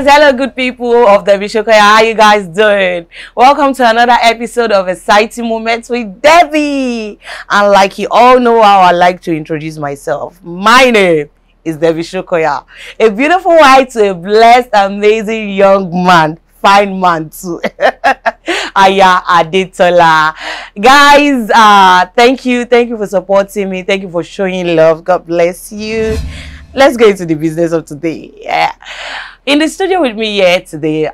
Yes, hello good people of the Shokoya. How you guys doing? Welcome to another episode of Exciting Moments with Debbie. And like you all know how I like to introduce myself. My name is Debbie Shokoya. A beautiful wife to a blessed, amazing young man. Fine man too. Aya Adetola. Guys, thank you for supporting me. Thank you for showing love. God bless you. Let's get into the business of today. Yeah. In the studio with me here today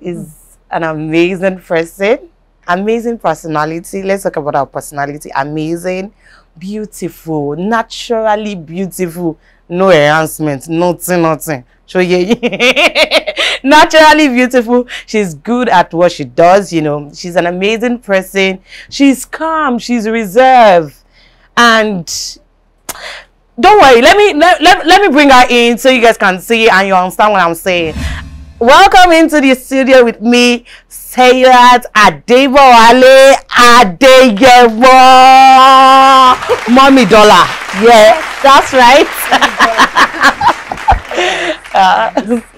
is an amazing person, amazing personality. Let's talk about our personality. Amazing, beautiful, naturally beautiful, no enhancement, nothing. So yeah, naturally beautiful. She's good at what she does. You know, she's an amazing person. She's calm. She's reserved, and don't worry, let me bring her in so you guys can see and you understand what I'm saying. Welcome into the studio with me, SEILAT ADEBOWALE Adeyemo Mommy Dollar. Yeah, that's right.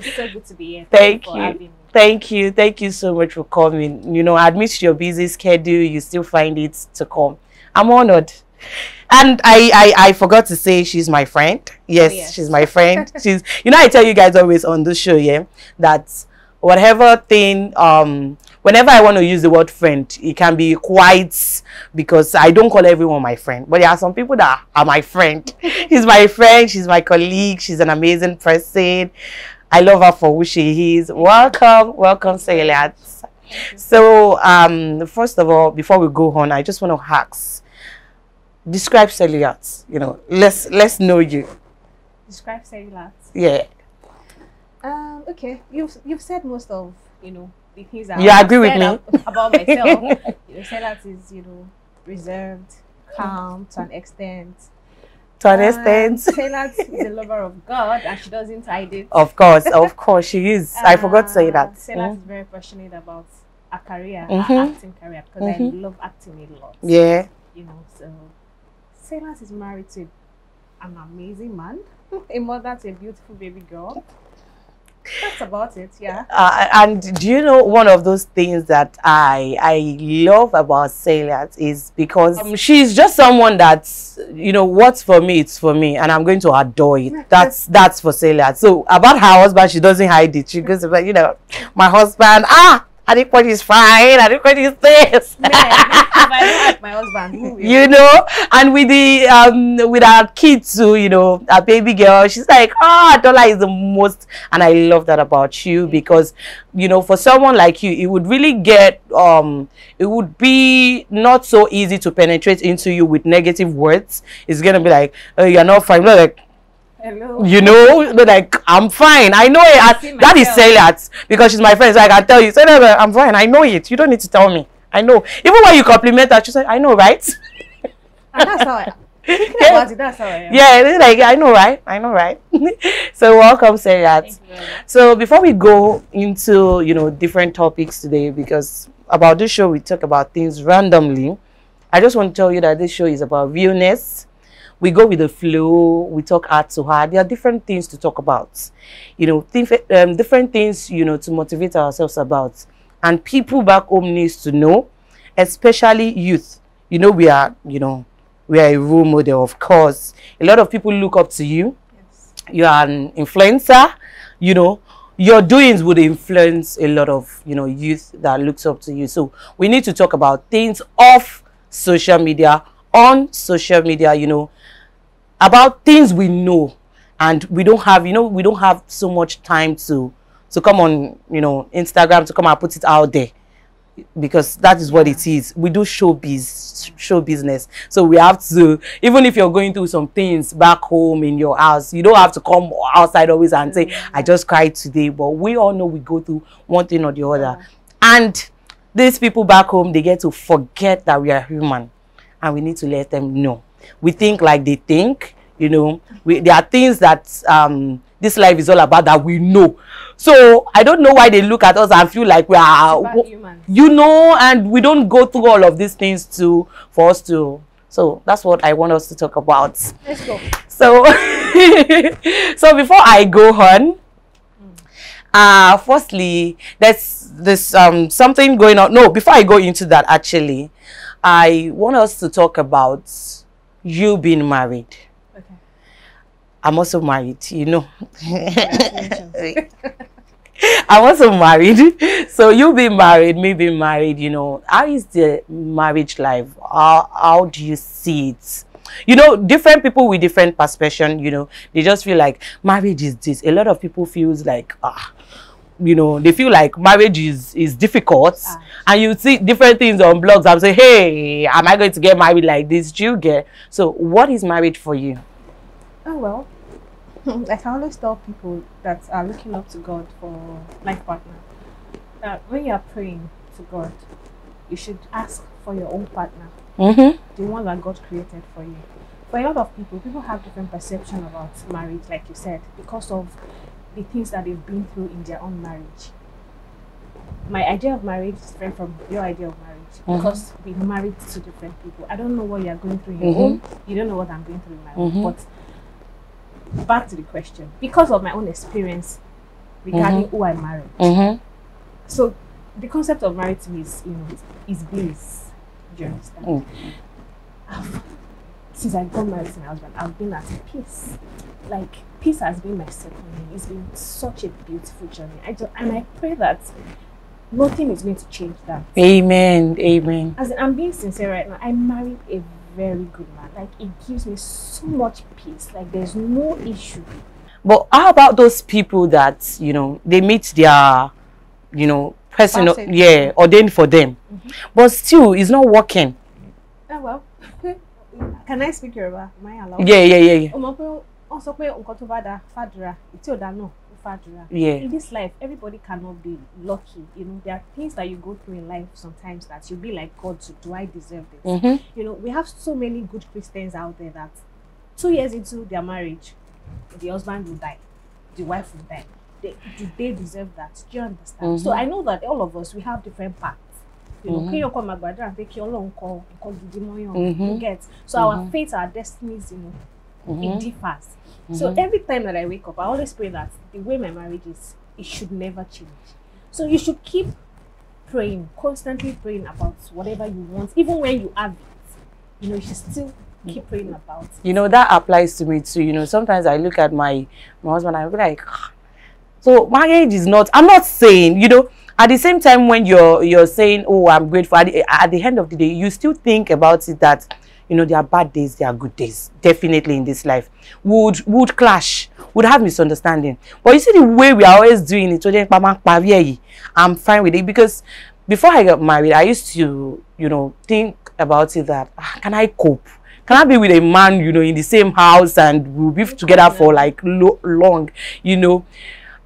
It's so good to be here. Thank you so much for coming. You know, I admit your busy schedule, you still find it to come. I'm honored. And I forgot to say she's my friend. Yes, yes. She's my friend. She's, you know, I tell you guys always on the show, yeah, that whatever thing, whenever I want to use the word friend, it can be quite, because I don't call everyone my friend, but there are some people that are my friend. She's my friend, she's my colleague, she's an amazing person. I love her for who she is. Welcome, SEILAT. So, first of all, before we go on, I just want to ask, describe SEILAT. You know, let's know you. Describe SEILAT. Yeah. Okay. You've said most of, you know, the things that you agree with me about myself. You know, SEILAT is, you know, reserved, calm to an extent. SEILAT is a lover of God and she doesn't hide it. Of course she is. I forgot to say that. SEILAT is very passionate about a career, her acting career, because I love acting a lot. Yeah. You know, so SEILAT is married to an amazing man, a mother to a beautiful baby girl. That's about it, yeah. And do you know one of those things that I love about SEILAT is because she's just someone that's, you know, what's for me, it's for me, and I'm going to adore it. That's for SEILAT. So about her husband, she doesn't hide it. She goes about, you know, my husband, Adequate is fine. Adequate is this. Man, if I don't like my husband, you know, and with the with our kids too, you know, our baby girl, she's like, Dola is the most, and I love that about you because, you know, for someone like you, it would really get it would be not so easy to penetrate into you with negative words. It's gonna be like, oh, you're not fine. You're like, hello. You know, like, I'm fine. I know it. That is SEILAT because she's my friend, so I can tell you. So I'm fine. I know it. You don't need to tell me. I know. Even when you compliment her, she said, I know, right? And that's how I am. That's how I am. Yeah, it's like, I know, right? I know, right? So welcome, SEILAT. So before we go into, you know, different topics today, because about this show, we talk about things randomly. I just want to tell you that this show is about realness. We go with the flow. We talk heart to heart. There are different things to talk about, you know, different things, you know, to motivate ourselves about. And people back home needs to know, especially youth. You know, we are a role model, of course. A lot of people look up to you. Yes. You are an influencer. You know, your doings would influence a lot of, you know, youth that looks up to you. So we need to talk about things off social media, on social media, you know, about things we know, and we don't have, you know, we don't have so much time to come on, you know, Instagram to come and put it out there, because that is what it is. We do show business. So we have to, even if you're going through some things back home in your house, you don't have to come outside always and say, I just cried today. But we all know we go through one thing or the other. And these people back home, they get to forget that we are human, and we need to let them know. We think like they think, you know. There are things that this life is all about that we know. So I don't know why they look at us and feel like we are, you know, and we don't go through all of these things for us to. So that's what I want us to talk about. Let's go. So, so before I go on, Firstly, there's something going on. No, before I go into that, actually, I want us to talk about you being married. Okay. I'm also married, you know. Congratulations. I'm also married. So you being married, me being married, you know, how is the marriage life? How do you see it? You know, different people with different perception, you know, they just feel like marriage is this. A lot of people feels like, you know, they feel like marriage is difficult. And you see different things on blogs and say, hey, am I going to get married like this? Do you get? So what is marriage for you? Oh, well, I can always tell people that are looking up to God for life partner that when you are praying to God, you should ask for your own partner, the one that God created for you. For a lot of people have different perception about marriage, like you said, because of the things that they've been through in their own marriage. My idea of marriage is different from your idea of marriage because we married to different people. I don't know what you are going through in your own. You don't know what I'm going through in my own. But back to the question, because of my own experience regarding who I married. So the concept of marriage to me is, you know, is bliss. Do you understand? Since I got married to my husband, I've been at peace. Like, peace has been my second name. It's been such a beautiful journey. And I pray that nothing is going to change that. Amen. Amen. As in, I'm being sincere right now. I married a very good man. Like, it gives me so much peace. Like, there's no issue. But how about those people that, you know, they meet their, you know, person, ordained for them, but still it's not working? Oh, well. Can I speak Yoruba? Am I allowed? Yeah. Yeah. In this life, everybody cannot be lucky. You know, there are things that you go through in life sometimes that you'll be like, God, so do I deserve this? You know, we have so many good Christians out there that 2 years into their marriage, the husband will die, the wife will die. Do they deserve that? Do you understand? So I know that all of us, we have different paths. You know, you get. So our fate, our destinies, you know, it differs. So every time that I wake up, I always pray that the way my marriage is, it should never change. So you should keep praying, constantly praying about whatever you want, even when you have it. You know, you should still keep praying about it. You know, that applies to me too. You know, sometimes I look at my husband and I'm like, so marriage is not, I'm not saying, you know, at the same time when you're saying, oh, I'm grateful, at the end of the day, you still think about it that, you know, there are bad days, there are good days, definitely in this life. Would clash, would have misunderstanding. But you see the way we are always doing it, I'm fine with it, because before I got married, I used to, you know, think about it that, can I cope? Can I be with a man, you know, in the same house and we'll be together for like long, you know?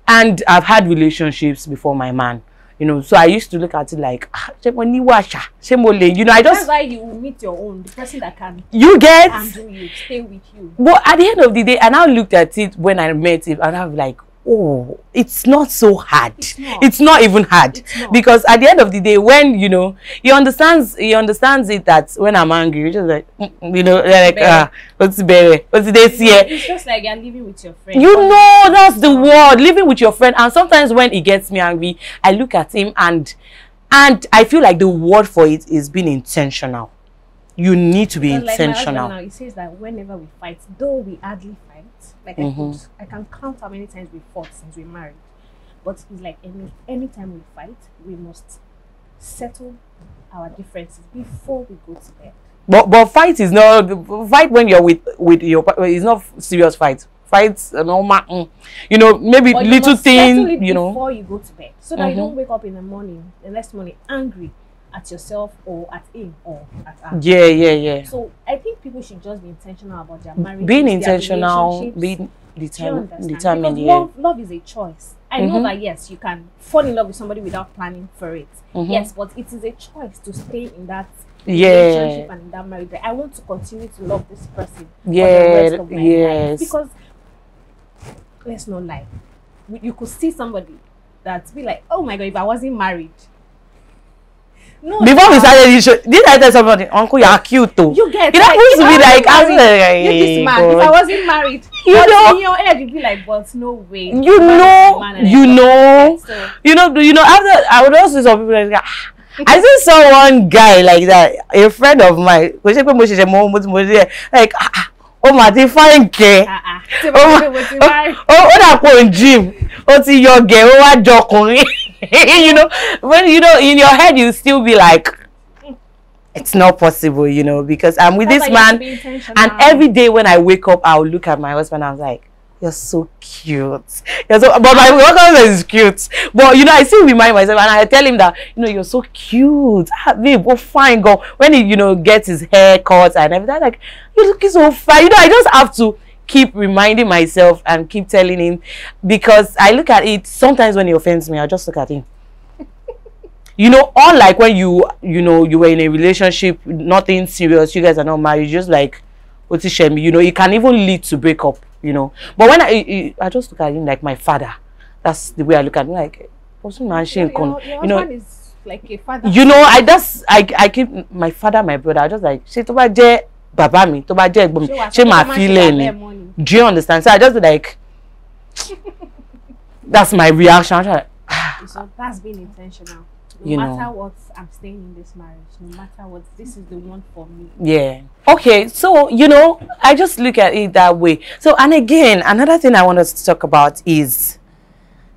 And I've had relationships before my man. You know, so I used to look at it like, you know, I just... That's why you will meet your own, the person that can... You get... handle you, stay with you. But at the end of the day, I now looked at it when I met him, and I'm like, oh, it's not so hard. It's not even hard. Because at the end of the day, when, you know, he understands it that when I'm angry, you're just like, you know, like, what's this here? It's just like you're living with your friend. You know, that's the word, living with your friend. And sometimes when he gets me angry, I look at him and I feel like the word for it is being intentional. You need to be intentional. Like my husband now, he says that whenever we fight, though we hardly fight, like I can count how many times we fought since we married. But it's like anytime we fight, we must settle our differences before we go to bed. But fight is not fight when you're with your partner. It's not serious fight. Fights normal, you know, maybe but little thing, you know, before you go to bed, so that you don't wake up in the morning, the next morning, angry at yourself or at him or at her. Yeah. So I think people should just be intentional about their marriage. Being intentional, being determined. Because love is a choice. I know that yes, you can fall in love with somebody without planning for it. Yes, but it is a choice to stay in that relationship and in that marriage. I want to continue to love this person for the rest of my life. Because let's not lie, you could see somebody that's be like, oh my God, if I wasn't married, No, before we started this show, did I tell somebody, Uncle, you are cute too? You get it happens to be like, you this man. If I wasn't married, you know, in your head you'd be like, but no way. You know. After I would also see some people like, I just saw one guy like that, a friend of mine. Like, oh my, they fine care. Oh, gym. Oh, see your girl. Oh, joking. You know, when in your head you still be like, it's not possible, because I'm with this man, and every day when I wake up, I'll look at my husband. I was like, you're so cute. But my husband is cute. But I still remind myself, and I tell him that you're so cute, babe. Oh, fine, go. When he gets his hair cut and everything, I'm like, you're looking so fine. I just have to keep reminding myself and keep telling him, because I look at it sometimes when he offends me, I just look at him. Unlike when you were in a relationship, nothing serious, you guys are not married, just like what is shame, it can even lead to breakup, but when I just look at him like my father. That's the way I look at him, like your husband is like a father. I keep my father, my brother, I just like Baba mi, to ba je egbon mi, she ma feeling. Do you understand? So I just be like, that's my reaction. So that's being intentional. No matter what, I'm staying in this marriage. No matter what, this is the one for me. Yeah. Okay. So I just look at it that way. So, and again, another thing I want us to talk about is,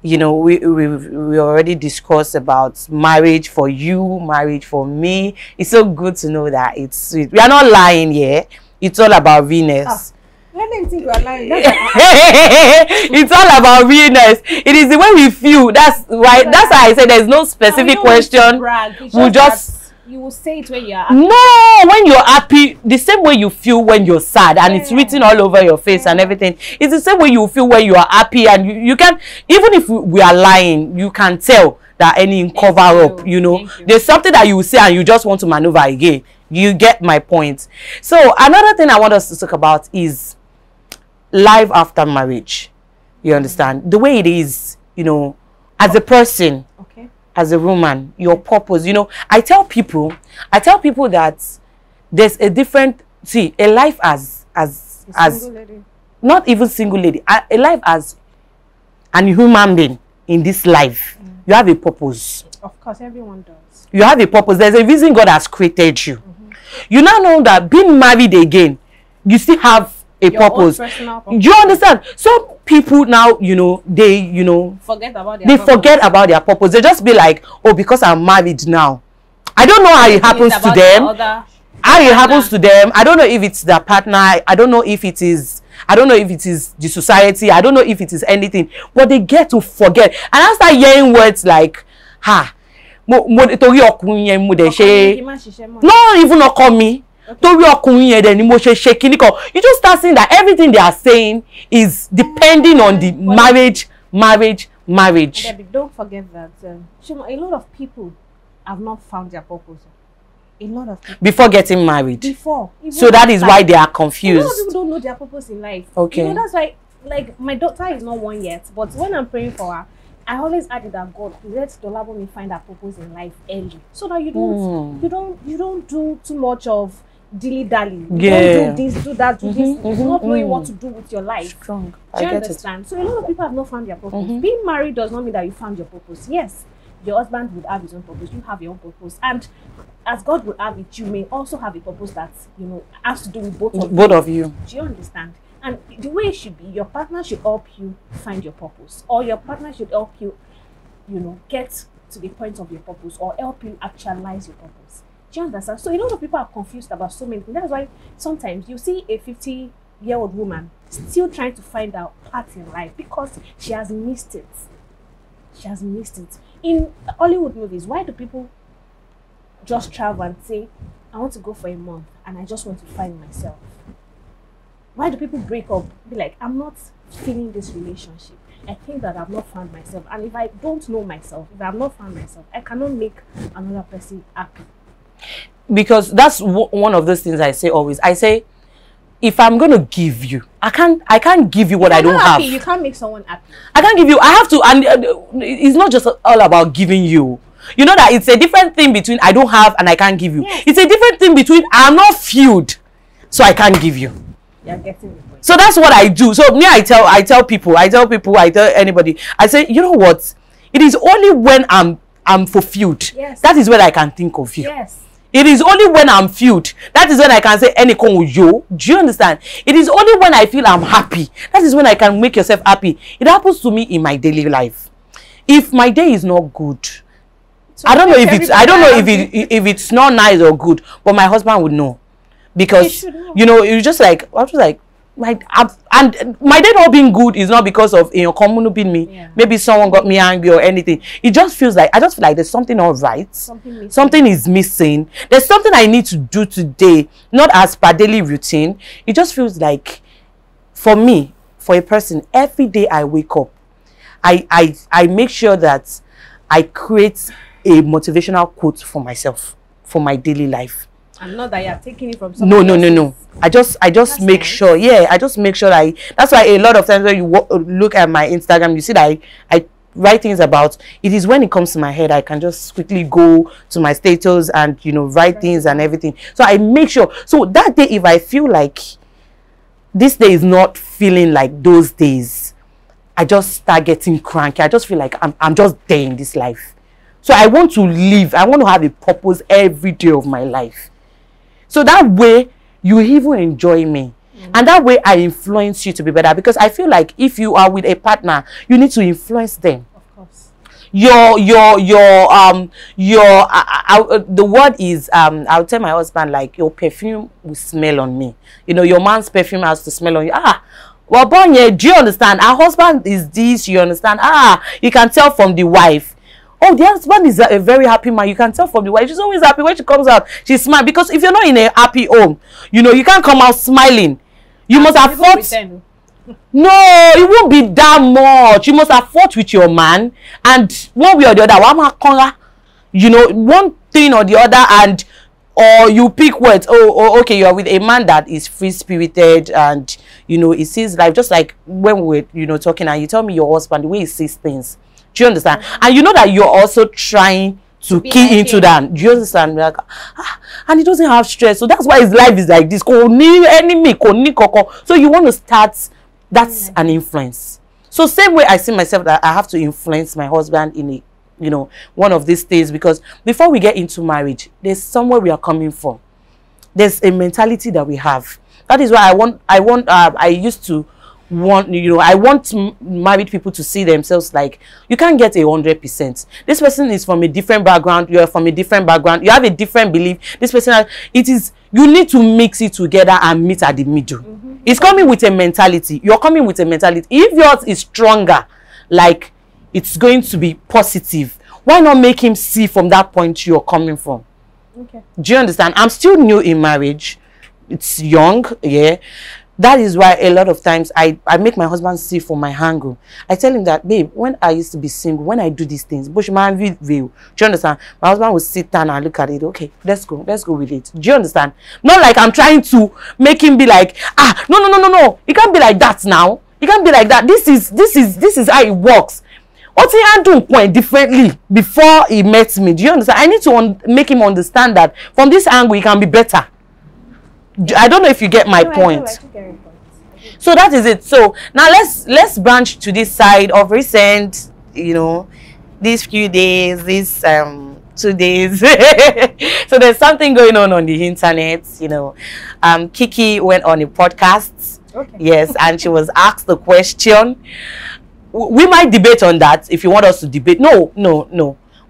we already discussed about marriage for you, marriage for me. It's so good to know that it's sweet. We are not lying here. It's all about Venus. Let them think we are lying. It's all about realness. It is the way we feel. That's why I said there's no specific question. We'll just you will say it when you're happy. No, when you're happy, the same way you feel when you're sad, and it's written all over your face and everything. It's the same way you feel when you are happy, and you can, even if we are lying, you can tell that any cover up, there's something that you will say and you just want to maneuver again. You get my point. So another thing I want us to talk about is life after marriage. You understand? The way it is, as a person, as a woman, your purpose. I tell people that there's a different, a life as not even single lady, a life as an human being in this life. You have a purpose. Of course, everyone does. You have a purpose. There's a reason God has created you. You now know that being married again, you still have a purpose. Do you understand? Some people now, they forget about their purpose. They just be like, oh, because I'm married now. I don't know how it happens to them. How it happens to them. I don't know if it's their partner. I don't know if it is the society. I don't know if it is anything. But they get to forget. And I start hearing words like, not even not call me. You just start saying that everything they are saying is depending on the marriage. Don't forget that a lot of people have not found their purpose. A lot of people before getting married. So that is why they are confused. A lot of people don't know their purpose in life. Okay. That's why, like, my daughter is not one yet, but when I'm praying for her, I always added that God, let Dolabo find her purpose in life early, so that you don't do too much of dilly-dally. Don't do this, do that, do this. Not knowing what to do with your life. Strong. Do you understand? So a lot of people have not found their purpose. Being married does not mean that you found your purpose. Yes, your husband would have his own purpose. You have your own purpose, and as God will have it, you may also have a purpose that has to do with both of you. Do you understand? And the way it should be, your partner should help you find your purpose, or your partner should help you, get to the point of your purpose, or help you actualize your purpose. Do you understand? So a lot of people are confused about so many things. That's why sometimes you see a 50-year-old woman still trying to find her path in life because she has missed it. She has missed it. In Hollywood movies, why do people just travel and say, I want to go for a month and I just want to find myself? Why do people break up? Be like, I'm not feeling this relationship. I think that I've not found myself. And if I don't know myself, if I've not found myself, I cannot make another person happy. Because that's one of those things I say always. I say, if I'm going to give you, I can't give you what I don't have. You can't make someone happy. I can't give you. I have to. And it's not just all about giving you. You know that it's a different thing between I don't have and I can't give you. Yes. It's a different thing between I'm not filled, so I can't give you. You're getting the point. So that's what I do. So me, I tell people, I tell anybody, I say, you know what? It is only when I'm fulfilled. Yes. That is when I can think of you. Yes. It is only when I'm filled. That is when I can say any yo. Do you understand? It is only when I feel I'm happy. That is when I can make yourself happy. It happens to me in my daily life. If my day is not good, So I don't know if it's not nice or good, but my husband would know, because you know, it's just like I was like and my day not being good is not because of common being me. Yeah. Maybe someone got me angry or anything. It just feels like I just feel like there's something all right. Something is missing. There's something I need to do today, not as per daily routine. It just feels like, for me, for a person, every day I wake up, I make sure that I create a motivational quote for myself, for my daily life. And not that you're taking it from someone No. I just make sure. Yeah, I just make sure that's why a lot of times when you look at my Instagram, you see that I write things about it. Is when it comes to my head, I can just quickly go to my status and write things and everything. So I make sure. So that day, if I feel like this day is not feeling like those days, I just start getting cranky. I just feel like I'm just there in this life. So I want to live. I want to have a purpose every day of my life. So that way, you even enjoy me. And that way, I influence you to be better. Because I feel like if you are with a partner, you need to influence them. Of course. The word is, I'll tell my husband, like, your perfume will smell on me. Your man's perfume has to smell on you. Well, Bonnie, do you understand? Our husband is this, you understand? You can tell from the wife. Oh, the husband is a very happy man. You can tell from the wife. She's always happy. When she comes out, she's smiling. Because if you're not in a happy home, you can't come out smiling. You must have fought. No, it won't be that much. You must have fought with your man. And one way or the other, one thing or the other, or you pick words. Oh, okay, you're with a man that is free-spirited and, he sees life. Just like when we're, talking, and you tell me your husband, the way he sees things. Do you understand? And you know that you're also trying to key into that. Do you understand? Like, and he doesn't have stress. So that's why his life is like this. So you want to start, that's an influence. So same way I see myself that I have to influence my husband in a, one of these things, because before we get into marriage, there's somewhere we are coming from. There's a mentality that we have. That is why I used to want, I want married people to see themselves like, you can't get 100%. This person is from a different background, you're from a different background, you have a different belief. This person you need to mix it together and meet at the middle. It's coming with a mentality. You're coming with a mentality. If yours is stronger, like it's going to be positive, why not make him see from that point you're coming from? Okay. Do you understand? I'm still new in marriage. It's young, yeah. That is why a lot of times I make my husband see from my angle. I tell him that, babe, when I used to be single, when I do these things, Bushman view. Do you understand? My husband will sit down and look at it. Okay, let's go with it. Do you understand? Not like I'm trying to make him be like, no. It can't be like that now. It can't be like that. This is how it works. What he handled quite differently before he met me. Do you understand? I need to make him understand that from this angle, he can be better. I don't know if you get my point. So that is it. So now let's branch to this side of recent, these few days, these 2 days. So there's something going on the internet. Kiki went on a podcast. Okay. Yes, and she was asked the question. We might debate on that if you want us to debate. No.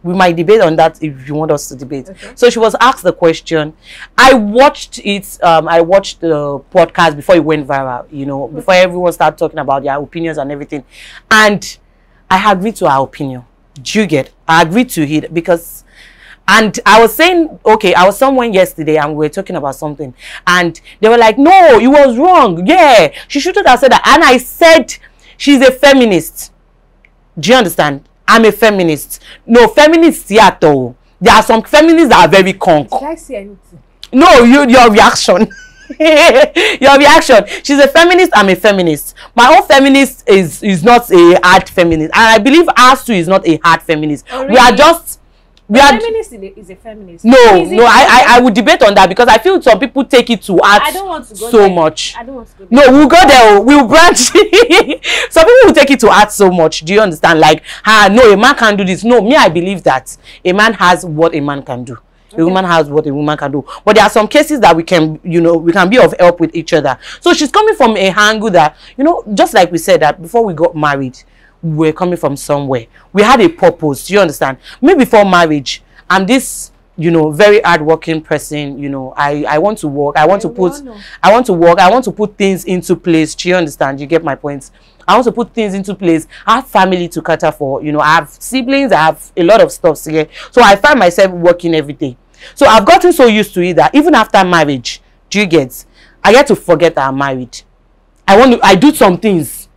We might debate on that if you want us to debate. Okay. So she was asked the question. I watched it. I watched the podcast before it went viral. Before everyone started talking about their opinions and everything, and I agreed to her opinion. Do you get? I agreed to it because, and I was saying, okay, I was somewhere yesterday and we were talking about something, and they were like, no, you was wrong. Yeah, she shouldn't have said that. And I said, she's a feminist. Do you understand? I'm a feminist. No, feminists yet though. There are some feminists that are very conk. Did I say anything? No, your reaction. Your reaction. She's a feminist, I'm a feminist. My own feminist is not a hard feminist. And I believe ours too is not a hard feminist. Oh, really? We are just feminist is a feminist. No, I would debate on that, because I feel some people take it to heart so much. I don't want to go there. No, we'll go there. We'll branch. Some people will take it to heart so much. Do you understand? Like, no, a man can't do this. No, me, I believe that a man has what a man can do. A woman has what a woman can do. But there are some cases that we can, we can be of help with each other. So she's coming from a angle that, just like we said that before we got married, we were coming from somewhere. We had a purpose. Do you understand? Maybe before marriage, I'm this, very hardworking person. I want to work. I want to put things into place. Do you understand? You get my point? I want to put things into place. I have family to cater for. I have siblings. I have a lot of stuff here. So I find myself working every day. So I've gotten so used to it that even after marriage, do you get? I get to forget that I'm married. I do some things,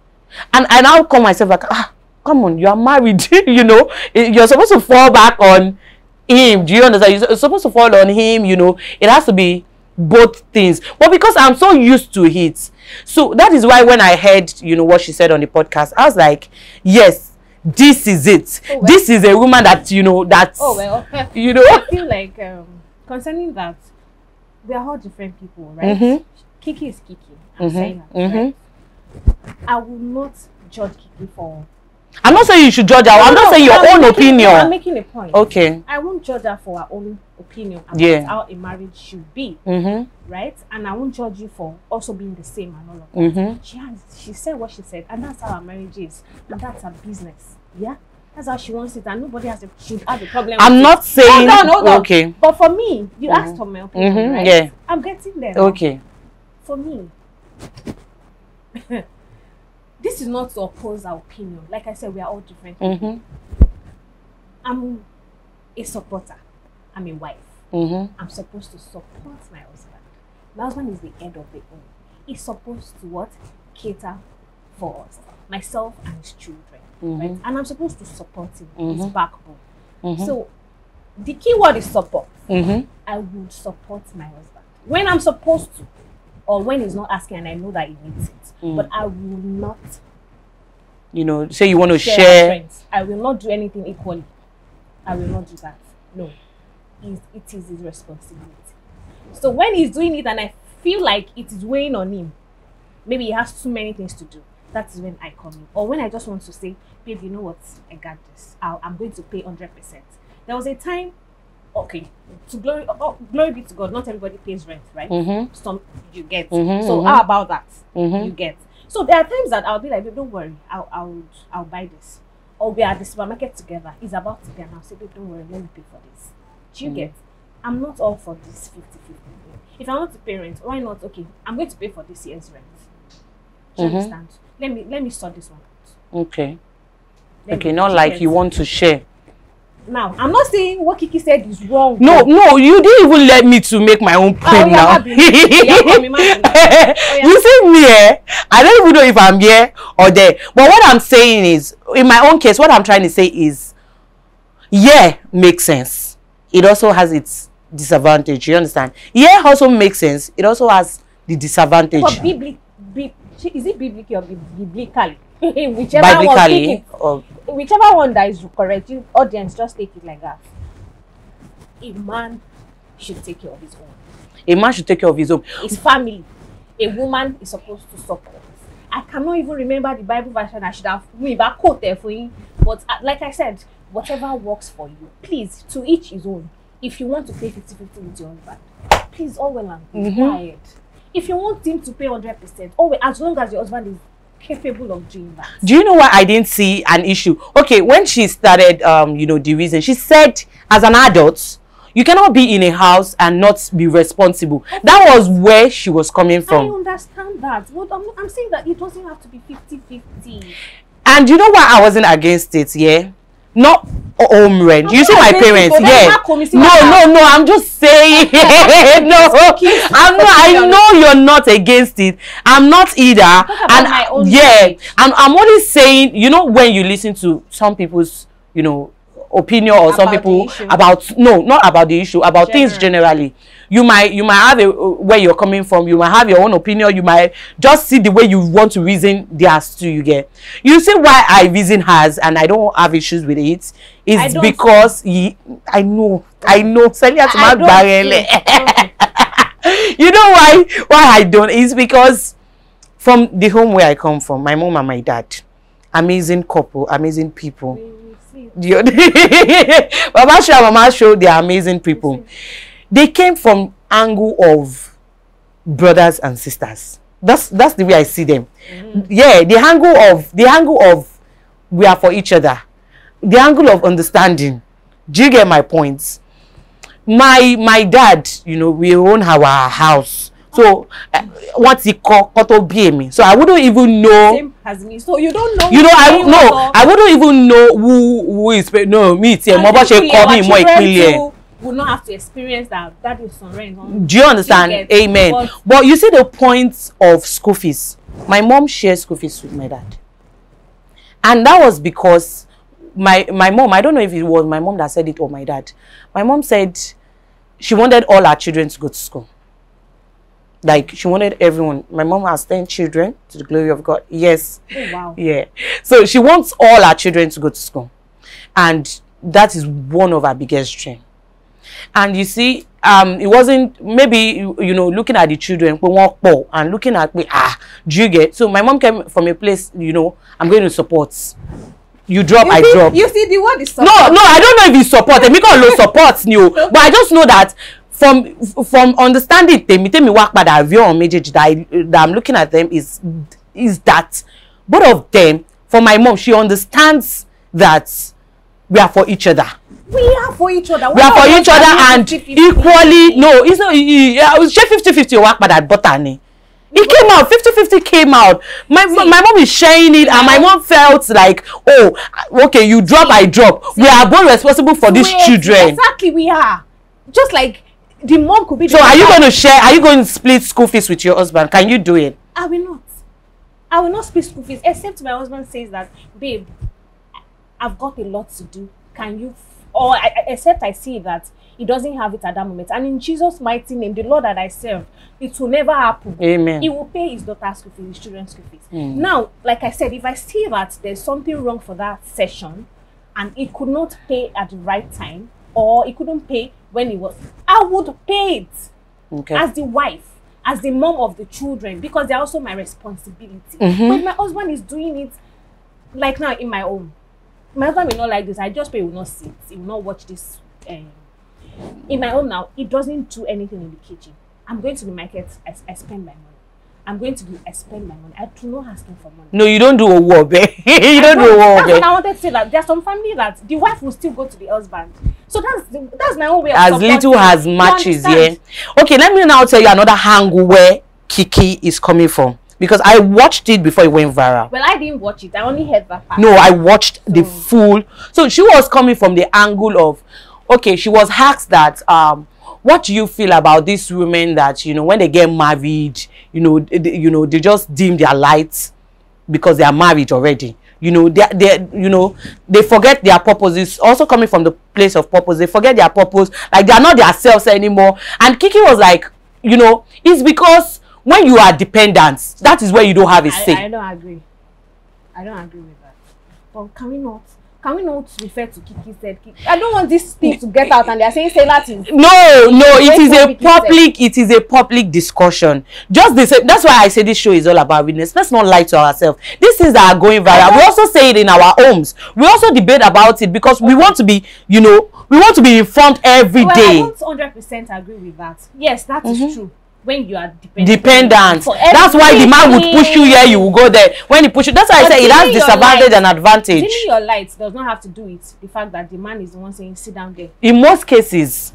and I now call myself like, come on, you are married. You're supposed to fall back on him. Do you understand? You're supposed to fall on him. It has to be both things. But because I'm so used to it, so that is why when I heard, what she said on the podcast, I was like, yes. This is it. Oh, well. This is a woman that that's. Oh well. I feel like concerning that, we are all different people, right? Kiki is Kiki. I'm saying that, right? I will not judge Kiki for. I'm not saying you should judge her. I'm not saying your own opinion. I'm making a point. Okay. I won't judge her for her own opinion about how a marriage should be, right? And I won't judge you for also being the same and all of that. She said what she said, and that's how our marriage is, and that's her business. Yeah, that's how she wants it, and nobody should have a problem. I'm not saying. Hold on. Okay. But for me, you asked for my opinion, right? Yeah. I'm getting there. Okay. For me, this is not to oppose our opinion. Like I said, we are all different people. I'm a supporter. I'm a wife. I'm supposed to support my husband. My husband is the head of the home. He's supposed to what? Cater for us, myself and his children, right? And I'm supposed to support him, his backbone. So the key word is support. I would support my husband when I'm supposed to, or when he's not asking and I know that he needs it. But I will not. Say you want to share. I will not do anything equally. I will not do that. No. It is his responsibility. So when he's doing it and I feel like it is weighing on him, maybe he has too many things to do, that is when I come in. Or when I just want to say, babe, you know what, I got this. I'm going to pay 100%. There was a time, okay, glory be to God, not everybody pays rent, right? Some you get. So how about that? You get. So there are times that I'll be like, babe, don't worry, I'll buy this. Or we are at the supermarket together. It's about to be, and I'll say, babe, don't worry, let me pay for this. Do you get? I'm not all for this 50-50 thing. If I want to pay rent, why not? Okay, I'm going to pay for this year's rent. Do you understand? Let me sort this one out. Okay. Okay, not like you want to share. Now, I'm not saying what Kiki said is wrong. No, you didn't even let me to make my own point now. You see me here? I don't even know if I'm here or there. But what I'm saying is, in my own case, what I'm trying to say is, yeah, makes sense. It also has its disadvantage. You understand? Yeah, also makes sense. It also has the disadvantage. But is it biblically or biblically? Whichever one that is correct, you audience just take it like that. A man should take care of his own. A man should take care of his own. His family. A woman is supposed to support. I cannot even remember the Bible version. I should have quote there for you. But like I said, whatever works for you, please, to each his own. If you want to pay 50-50 with your husband, please, all well and quiet. If you want him to pay 100%, all well, as long as your husband is capable of doing that. Do you know why I didn't see an issue? Okay, when she started, the reason, she said, as an adult, you cannot be in a house and not be responsible. Okay. That was where she was coming from. I understand that. What I'm saying that it doesn't have to be 50-50. And you know why I wasn't against it, yeah? Not home rent. You see my parents, yeah. No, I'm just saying. No, I know you're not against it. I'm not either. And yeah, I'm only saying, when you listen to some people's, opinion, or some people about, no, not about the issue, about things generally. You might have where you're coming from, you might have your own opinion, you might just see the way you want to reason theirs too. You get, you see why I reason hers and I don't have issues with it is because I know you know why I don't, is because from the home where I come from, my mom and my dad, amazing couple, amazing people. Baba Show, Mama Show, they are amazing people. They came from angle of brothers and sisters. That's the way I see them. Yeah, the angle of we are for each other. The angle of understanding. Do you get my points? My dad, you know, we own our house. So what's he called? So I wouldn't even know. Same as me. So you don't know. You know, I wouldn't even know who is. No, me. Will not have to experience that is some. Do you understand? Amen. But you see the point of school fees. My mom shares school fees with my dad, and that was because my mom, I don't know if it was my mom that said it or my dad. My mom said she wanted all our children to go to school. Like, she wanted everyone. My mom has 10 children, to the glory of God. Yes. Oh, wow. Yeah. So she wants all our children to go to school, and that is one of our biggest dreams. And you see, it wasn't maybe, you know, looking at the children and looking at me, do you get? So my mom came from a place, you know, I'm going to support. You drop, I drop. You see, the word is support. No, I don't know if it's support. Because support new, but I just know that from understanding me work by that view on that I'm looking at them is that both of them, for my mom, she understands that we are for each other. We are for each other. We are for each other, and 50 -50. Equally. No, it's not. I was 50-50 work by that button. It came out, 50-50 came out. My mom is sharing it, and my mom felt like, oh, okay, you drop, I drop. We are both responsible for these children. Exactly, we are. Just like the mom could be. So are you going to share? Are you going to split school fees with your husband? Can you do it? I will not. I will not split school fees, except my husband says that, babe, I've got a lot to do. Can you? Or except I see that he doesn't have it at that moment. And in Jesus' mighty name, the Lord that I serve, it will never happen. Amen. He will pay his daughter's school fees, his children's school fees. Now, like I said, if I see that there's something wrong for that session and he could not pay at the right time, or he couldn't pay when he was, I would pay it as the wife, as the mom of the children, because they're also my responsibility. But if my husband is doing it, like now in my own, my husband will not like this. I just pray he will not sit. He will not watch this. In my own now, he doesn't do anything in the kitchen. I'm going to the market. I spend my money. I'm going to I spend my money. I do not ask him for money. No, you don't do a war, babe. You don't do a war, babe. That's what I wanted to say. That there's some family that the wife will still go to the husband. So that's my own way of as little as matches, yeah. Okay, let me now tell you another angle where Kiki is coming from. Because I watched it before it went viral. Well, I didn't watch it. I only heard that part. No, I watched the full. So she was coming from the angle of, okay, she was asked that, what do you feel about these women that, you know, when they get married, they just dim their lights because they are married already. You know, they forget their purposes. Also coming from the place of purpose, they forget their purpose. Like, they are not themselves anymore. And Kiki was like, you know, it's because when you are dependent, that is where you don't have a say. I don't agree. I don't agree with that. But can we not refer to Kiki said? I don't want this thing to get out and they are saying SEILAT is. No, it is a public discussion. Just this, that's why I say this show is all about witness. Let's not lie to ourselves. These things that are going viral. We also say it in our homes. We also debate about it because we want to be, we want to be informed every day. I don't 100% agree with that. Yes, that is true. When you are dependent. That's why the man would push you here, you will go there. When he push you, that's why I say it has disadvantage and advantage. Dimming your lights does not have to do with the fact that the man is the one saying sit down there. In most cases,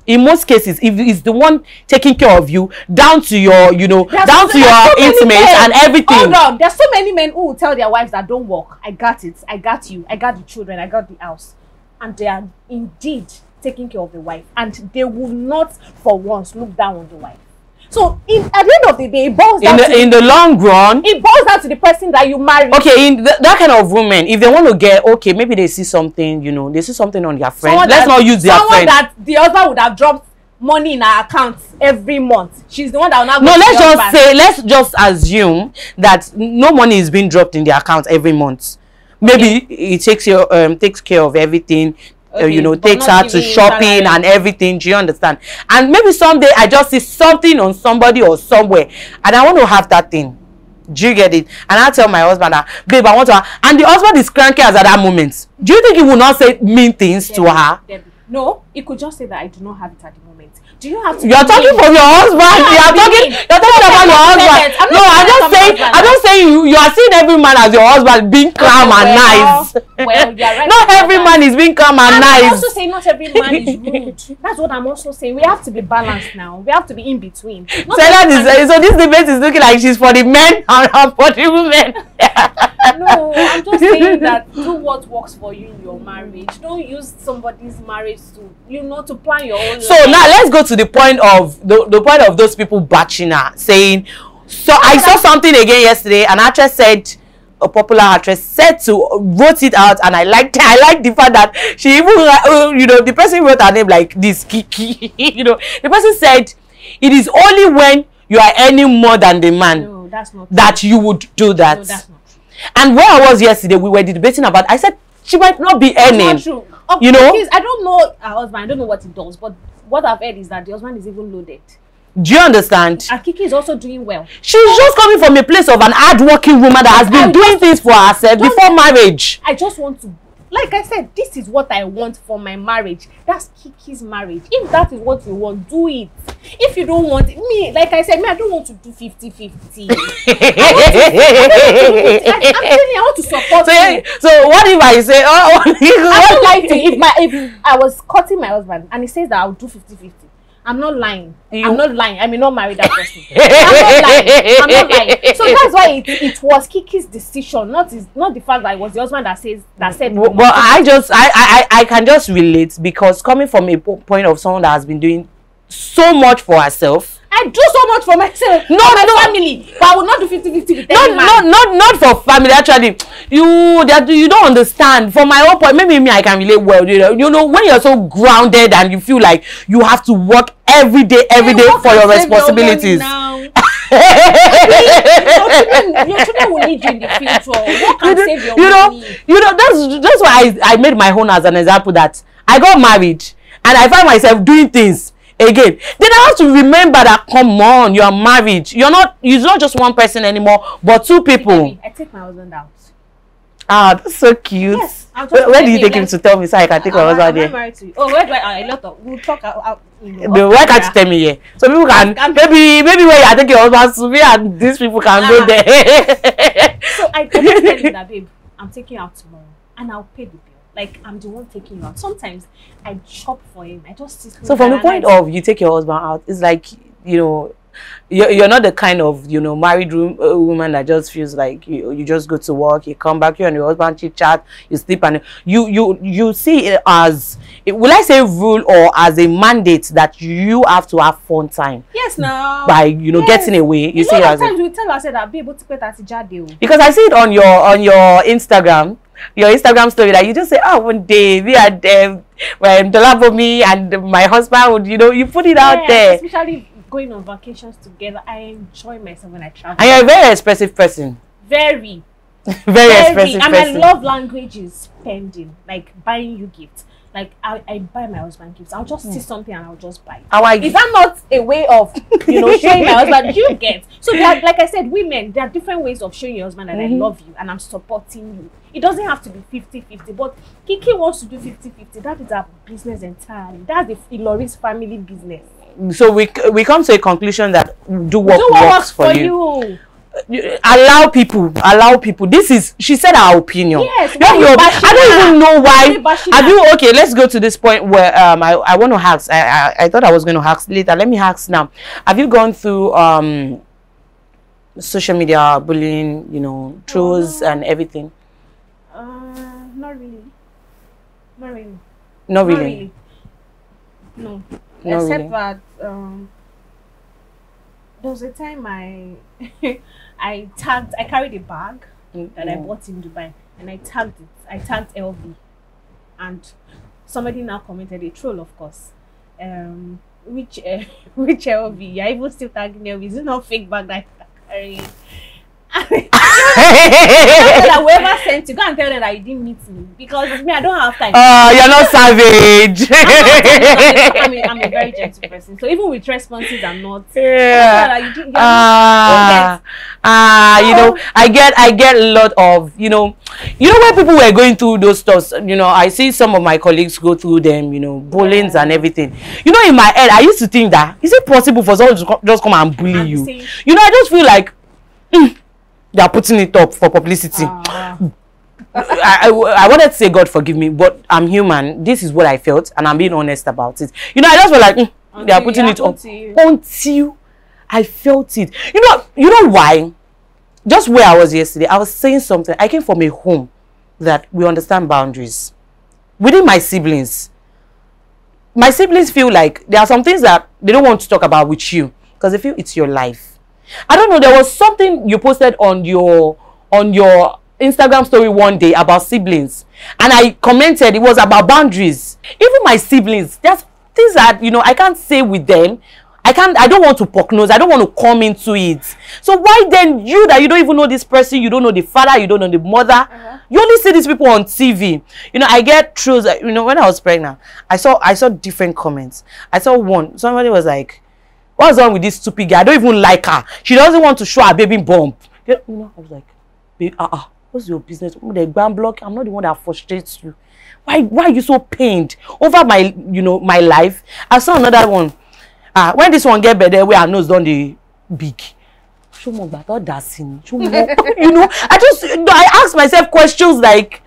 if it's the one taking care of you, down to your, down to your intimates and everything. Hold on, there's so many men who will tell their wives that don't work. I got it, I got you, I got the children, I got the house, and they are indeed taking care of the wife, and they will not for once look down on the wife. So at the end of the day, it boils down in the long run, it boils down to the person that you marry. Okay, in that kind of woman, if they want to get, okay, maybe they see something, you know, they see something on their friend. Let's not use their friend. Someone that the husband would have dropped money in her account every month. She's the one that will not go. No, let's just assume that no money is being dropped in the account every month. Maybe it takes care of everything. Okay, you know, takes her to shopping and everything. Do you understand? And maybe someday I just see something on somebody or somewhere, and I want to have that thing. Do you get it? And I tell my husband that, babe, I want to. And the husband is cranky as at that moment. Do you think he will not say mean things to her? No, he could just say that I do not have it at the moment. Do you have to? You're talking from your husband. You're talking about your husband. No, I'm just saying you are seeing every man as your husband being calm and nice. Well, you're right. Not every man is being calm and nice. I'm also saying not every man is rude. That's what I'm also saying. We have to be balanced now. We have to be in between. So this debate is looking like she's for the men and for the women. No, I'm just saying that do what works for you in your marriage. Don't use somebody's marriage to plan your own So life. now let's go to the point of the point of those people batching her, saying, so I saw something again yesterday, an actress said, a popular actress said wrote it out, and I liked the fact that she even you know, the person wrote her name like this, Kiki. You know, the person said it is only when you are earning more than the man. No, that's not that true. You would do that. No, that's not true. And where I was yesterday, we were debating about, I said she might not be earning. That's not true. You know, I don't know her husband, I don't know what he does, but what I've heard is that the husband is even loaded. Do you understand? And Kiki is also doing well. She's just coming from a place of an hard-working woman that has been doing things for herself before marriage. I just want to, like I said, this is what I want for my marriage. That's Kiki's marriage. If that is what you want, do it. If you don't want it, me, like I said, I don't want to do 50-50. I'm telling you, I want to support you. So what if I say, I don't like to, if I was cutting my husband and he says that I'll do 50-50. I'm not lying. I'm not lying. I may not marry that person. I'm not lying. So that's why it was Kiki's decision, not the fact that it was the husband that said. Well, I can just relate, because coming from a point of someone that has been doing so much for herself. I do so much for myself, for my family, but I will not do 50-50 with any man. Not for family. Actually, you don't understand. From my own point, maybe me, I can relate well. You know, when you're so grounded and you feel like you have to work every day for your responsibilities. Your children will need you in the future. What can save your money? You know, that's why I made my own as an example, that I got married and I find myself doing things again. Then I have to remember that, come on, you are married. It's not just one person anymore, but two people. I take my husband out. Ah, that's so cute. Yes. Where do you take him to tell me so I can take my husband there? I'm married to you. Oh, where do I? A lot of we'll talk out. Why can't you tell me here? So people can maybe where you are taking your husband to me, and these people can go there. So I just tell you that, babe, I'm taking you out tomorrow, and I'll pay the bill. Like, I'm the one taking you out. Sometimes I shop for him. I just sit. So from the point of you take your husband out, it's like, you know, you're not the kind of, you know, married woman that just feels like you just go to work, you come back, you and your husband chit chat, you sleep, and you see it as, will I say rule, or as a mandate that you have to have fun time? Yes, now by getting away. You see, as sometimes we tell ourselves that be able to pay that jade. Because I see it on your Instagram. Your Instagram story that you just say, oh, one day we had me and my husband would, you put it out there. Especially going on vacations together, I enjoy myself when I travel. And you're a very expressive person. Very. Very expressive and person. And my love language is spending, like buying you gifts. Like I buy my husband gifts. I'll just see something and I'll just buy it. Is that not a way of showing my husband you get? So like I said, women, there are different ways of showing your husband that I love you and I'm supporting you. It doesn't have to be 50-50, but Kiki wants to do 50-50. That is our business entirely. That's the Ilori's family business. So we come to a conclusion that do what works for you. Allow people. She said her opinion. Yes. I don't even know why. Okay, let's go to this point where I want to ask. I thought I was going to ask later. Let me ask now. Have you gone through social media bullying, trolls and everything? Not really. Not really. No. Not Except really. that There was a time I carried a bag that I bought in Dubai, and I tagged it. I tagged LV, and somebody now commented, a troll, of course. Which which LV? You're even still tagging LV. Is it not fake bag that I'm carrying? That whoever sent you, go and tell them that you didn't meet me, because me, I don't have time. You're not savage. I'm a very gentle person, so even with responses, I'm not. Yeah. You know, I get a lot of, you know when people were going through those stuff, you know, I see some of my colleagues go through them, you know, bullying and everything. You know, in my head, I used to think that, is it possible for someone to just come and bully you? You know, I just feel like, they are putting it up for publicity. I wanted to say God forgive me, but I'm human. This is what I felt, and I'm being honest about it. You know, I just felt like they are putting it up until I felt it. You know why? Just where I was yesterday, I was saying something. I came from a home that we understand boundaries. Within my siblings feel like there are some things that they don't want to talk about with you because they feel it's your life. I don't know, there was something you posted on your Instagram story one day about siblings, and I commented it was about boundaries. Even my siblings, there's things that, you know, I can't say with them. I don't want to poke nose. I don't want to come into it. So why then you that you don't even know this person, you don't know the father, you don't know the mother, you only see these people on TV. You know, I get trolls. You know, when I was pregnant, I saw different comments. I saw one, somebody was like, what's wrong with this stupid girl? I don't even like her. She doesn't want to show her baby bump. You know, I was like, babe, what's your business? The grand block, I'm not the one that frustrates you. Why are you so pained over my, you know, my life? I saw another one. When this one get better, where her nose done the big. You know, I ask myself questions like,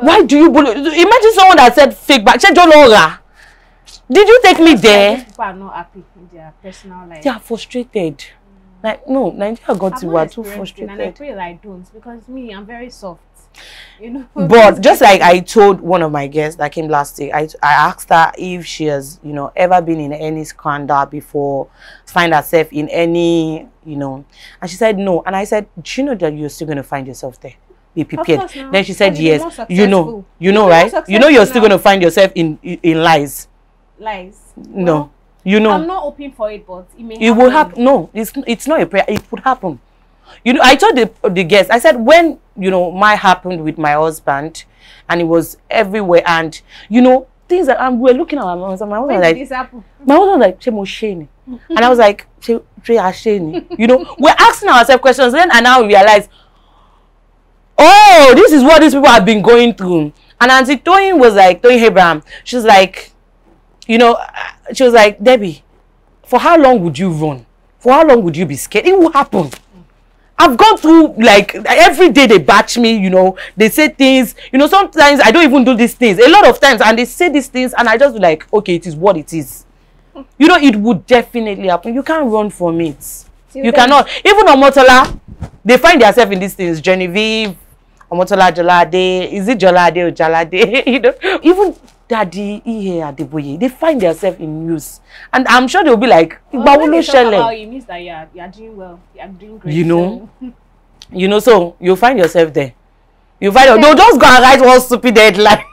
why do you bully? Imagine someone that said fake back. Did you take me there? People are not happy in their personal life. They are frustrated. Like, no, Nigeria got to are too frustrated. And I pray that I don't, because me, I'm very soft. You know. But just like I told one of my guests that came last week, I asked her if she has, you know, ever been in any scandal before, find herself in any, you know, and she said no. And I said, do you know that you're still going to find yourself there? Be prepared. Then she said yes. You know, right? You know, you're still going to find yourself in lies. Lies. No, well, you know, I'm not hoping for it, but it will happen. No, it's not a prayer. It would happen. You know, I told the guests, I said, when, you know, mine happened with my husband, and it was everywhere, and you know, things that we're looking at my mom, and my husband was like, Shane, and I was like, you know, we're asking ourselves questions. Then and now we realize, oh, this is what these people have been going through. And Auntie Toyin was like, Toyin Abraham, she's like, you know, she was like, Debbie, for how long would you run? For how long would you be scared? It will happen. I've gone through, like, every day they batch me, you know, they say things, you know, sometimes I don't even do these things. A lot of times, and they say these things, and I just be like, okay, it is what it is. You know, it would definitely happen. You can't run from it. You cannot. Even Omotola, they find themselves in these things. Genevieve, Omotola Jolade, is it Jolade or Jalade? You know, even Daddy, ADEBOWALE, they find themselves in news, and I'm sure they'll be like, when they talk about you, means that you're doing well, you're doing great. You know, so. You know, so you'll find yourself there. You find they'll just go and write one stupid headline.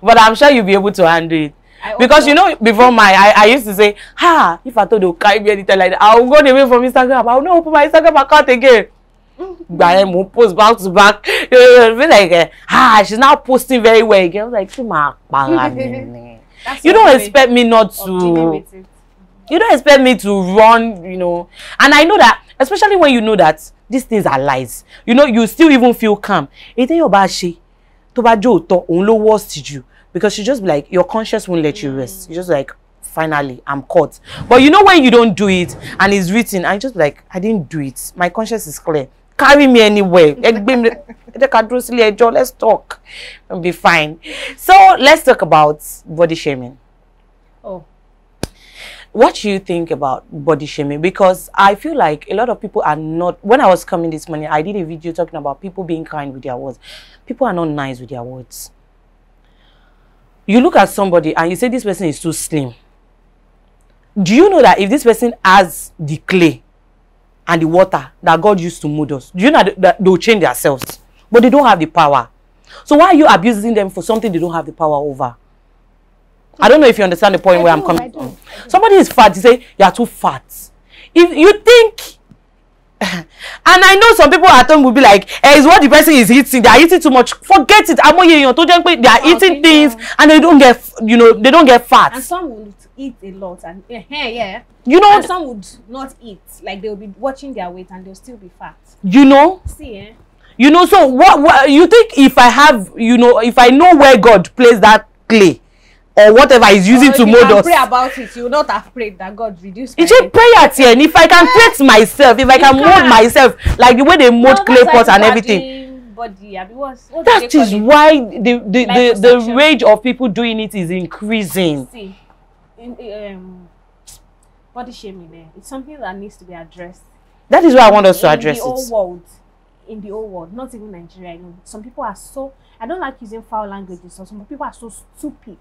But I'm sure you'll be able to handle it. Because you know, before I used to say, if I thought they'll carry me anything like that, I'll go away from Instagram. I'll not open my Instagram account again. But I will post back to back. Like, she's now posting very well again. I was like, you don't expect me not to. You don't expect me to run, you know. And I know that, especially when you know that these things are lies. You know, you still even feel calm. Because you just be like, your conscience won't let you rest. You're just like, finally, I'm caught. But you know, when you don't do it and it's written, I just like, I didn't do it. My conscience is clear. Carry me anywhere. Let's talk. It'll be fine. So let's talk about body shaming. Oh. What do you think about body shaming? Because I feel like a lot of people are not. When I was coming this morning, I did a video talking about people being kind with their words. People are not nice with their words. You look at somebody and you say this person is too slim. Do you know that if this person has the clay and the water that God used to mold us, do you know that they'll change themselves? But they don't have the power. So why are you abusing them for something they don't have the power over? I don't know if you understand the point where I'm coming from. Somebody is fat, you say, you are too fat. If you think, and I know some people at home will be like, it's what the person is eating, they are eating too much. Forget it. They are eating things and they don't get, they don't get fat. And some would eat a lot and yeah. And some would not eat. Like they'll be watching their weight and they'll still be fat. See, so what you think if I have, if I know where God placed that clay or whatever is using to mold us. Pray about it. You will not have prayed that God reduce. It's a prayer here. And if I can create myself, if I can mold myself, like the way they mold clay pots and everything. Body, that is why the rage of people doing it is increasing. See, body shaming, it's something that needs to be addressed. That is why I want us to address it. In the old world, not even Nigeria. Some people are so, I don't like using foul languages, so some people are so stupid.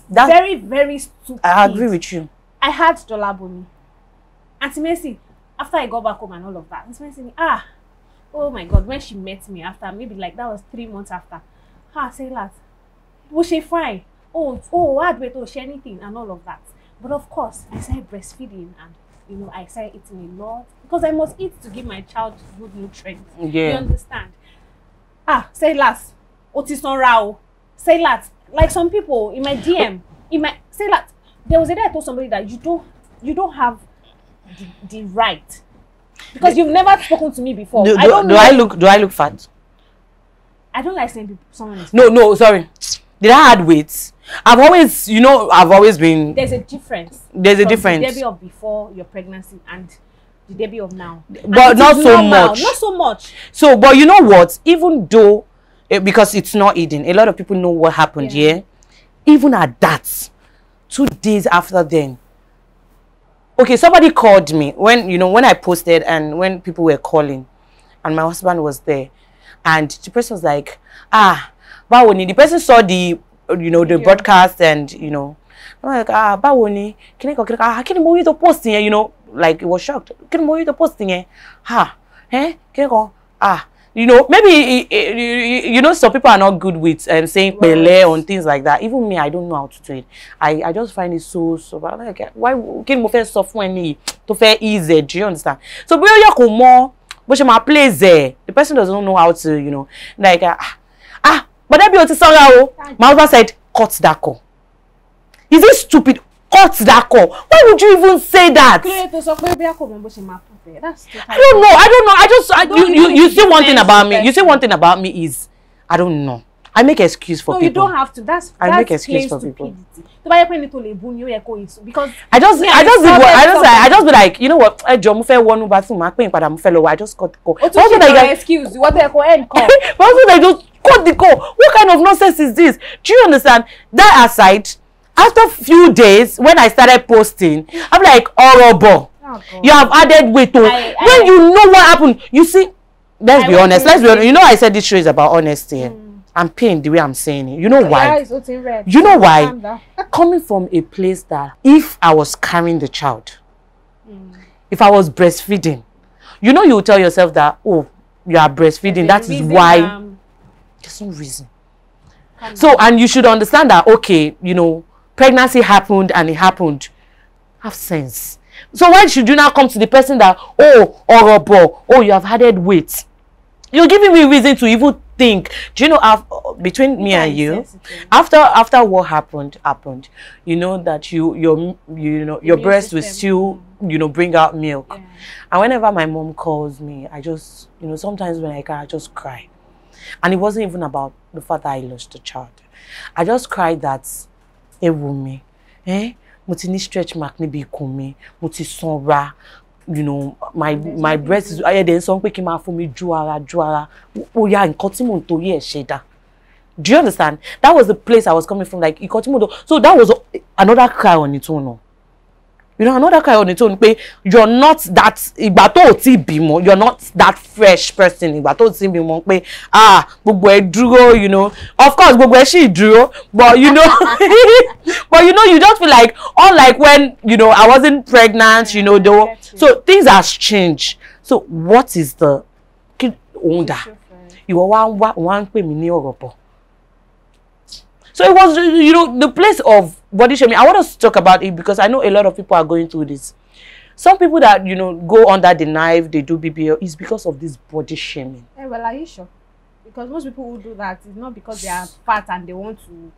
Very, very stupid. I agree with you. I had Dolabuni. Auntie Mercy, after I got back home and all of that, Auntie Mercy, oh my God, when she met me after, maybe like that was 3 months after, SEILAT, was she fine? I'd wait, she anything and all of that. But of course, I started breastfeeding and I started eating a lot because I must eat to give my child good nutrients. Yeah. You understand? SEILAT, Otiston Rao, SEILAT. Like some people in my DM, SEILAT, there was a day I told somebody that you don't have the right because you've never spoken to me before. Do I look fat? I don't like saying someone is fat. No, sorry. Did I add weight? I've always been. There's a difference. There's a difference. The Debbie of before your pregnancy and the Debbie of now. But not so much. Not so much. So, but you know what? Even though, because it's not hidden, a lot of people know what happened here. Even at that, 2 days after then. Okay, somebody called me when I posted and when people were calling, and my husband was there, and the person was like, Bawoni. The person saw the broadcast and I'm like, Bawoni, can you to posting like it was shocked. Can you to posting maybe some people are not good with saying pele on things like that. Even me, I don't know how to do it. I just find it so like, why can you first suffer any to fair easy? Do you understand? So but my place there, the person doesn't know how to like but that be what my husband said, cut that call. Is it stupid? Cut that call. Why would you even say that? I don't know. You see one thing about me. You see one thing about me is I don't know. I make excuse for people. No, you don't have to. I make excuse for people. Because I just be like, you know what? I just cut the call. Also, like excuse. What they call end call. But also they just cut the call. What kind of nonsense is this? Do you understand? That aside, after a few days, when I started posting, I'm like, horrible. You have added weight to when you know what happened. You see, let's be honest. I said this show is about honesty. I'm pained the way I'm saying it. You know why? You know why? Coming from a place that if I was carrying the child, if I was breastfeeding, you will tell yourself that, oh, you are breastfeeding. That is why. There's no reason. So, and you should understand that, okay, pregnancy happened and it happened. Have sense. So why should you now come to the person that, horrible, you have added weight? You're giving me reason to even think. Do you know, between me and you, after what happened, that your breast will still, bring out milk. Yeah. And whenever my mom calls me, I just, sometimes when I just cry. And it wasn't even about the fact that I lost the child. I just cried that, woman, Mutini stretch mark ni be kumi, muti sonra, my breast is then some came out for me juara. Oh yeah, in Kotimo to ye sheda. Do you understand? That was the place I was coming from, like Ikotimo. So that was another cry on its own. You know, another kind on its own, you're not that, you're not that fresh person. You know, of course, she drew, but you know, but you know, you just feel like, unlike when, you know, I wasn't pregnant, you know, though. So things has changed. So what is the you are one pay me So it was, you know, the place of body shaming. I want us to talk about it because I know a lot of people are going through this. Some people that, you know, go under the knife, they do BBL, is because of this body shaming. Hey, well, are you sure? Because most people who do that is not because they are fat and they want to.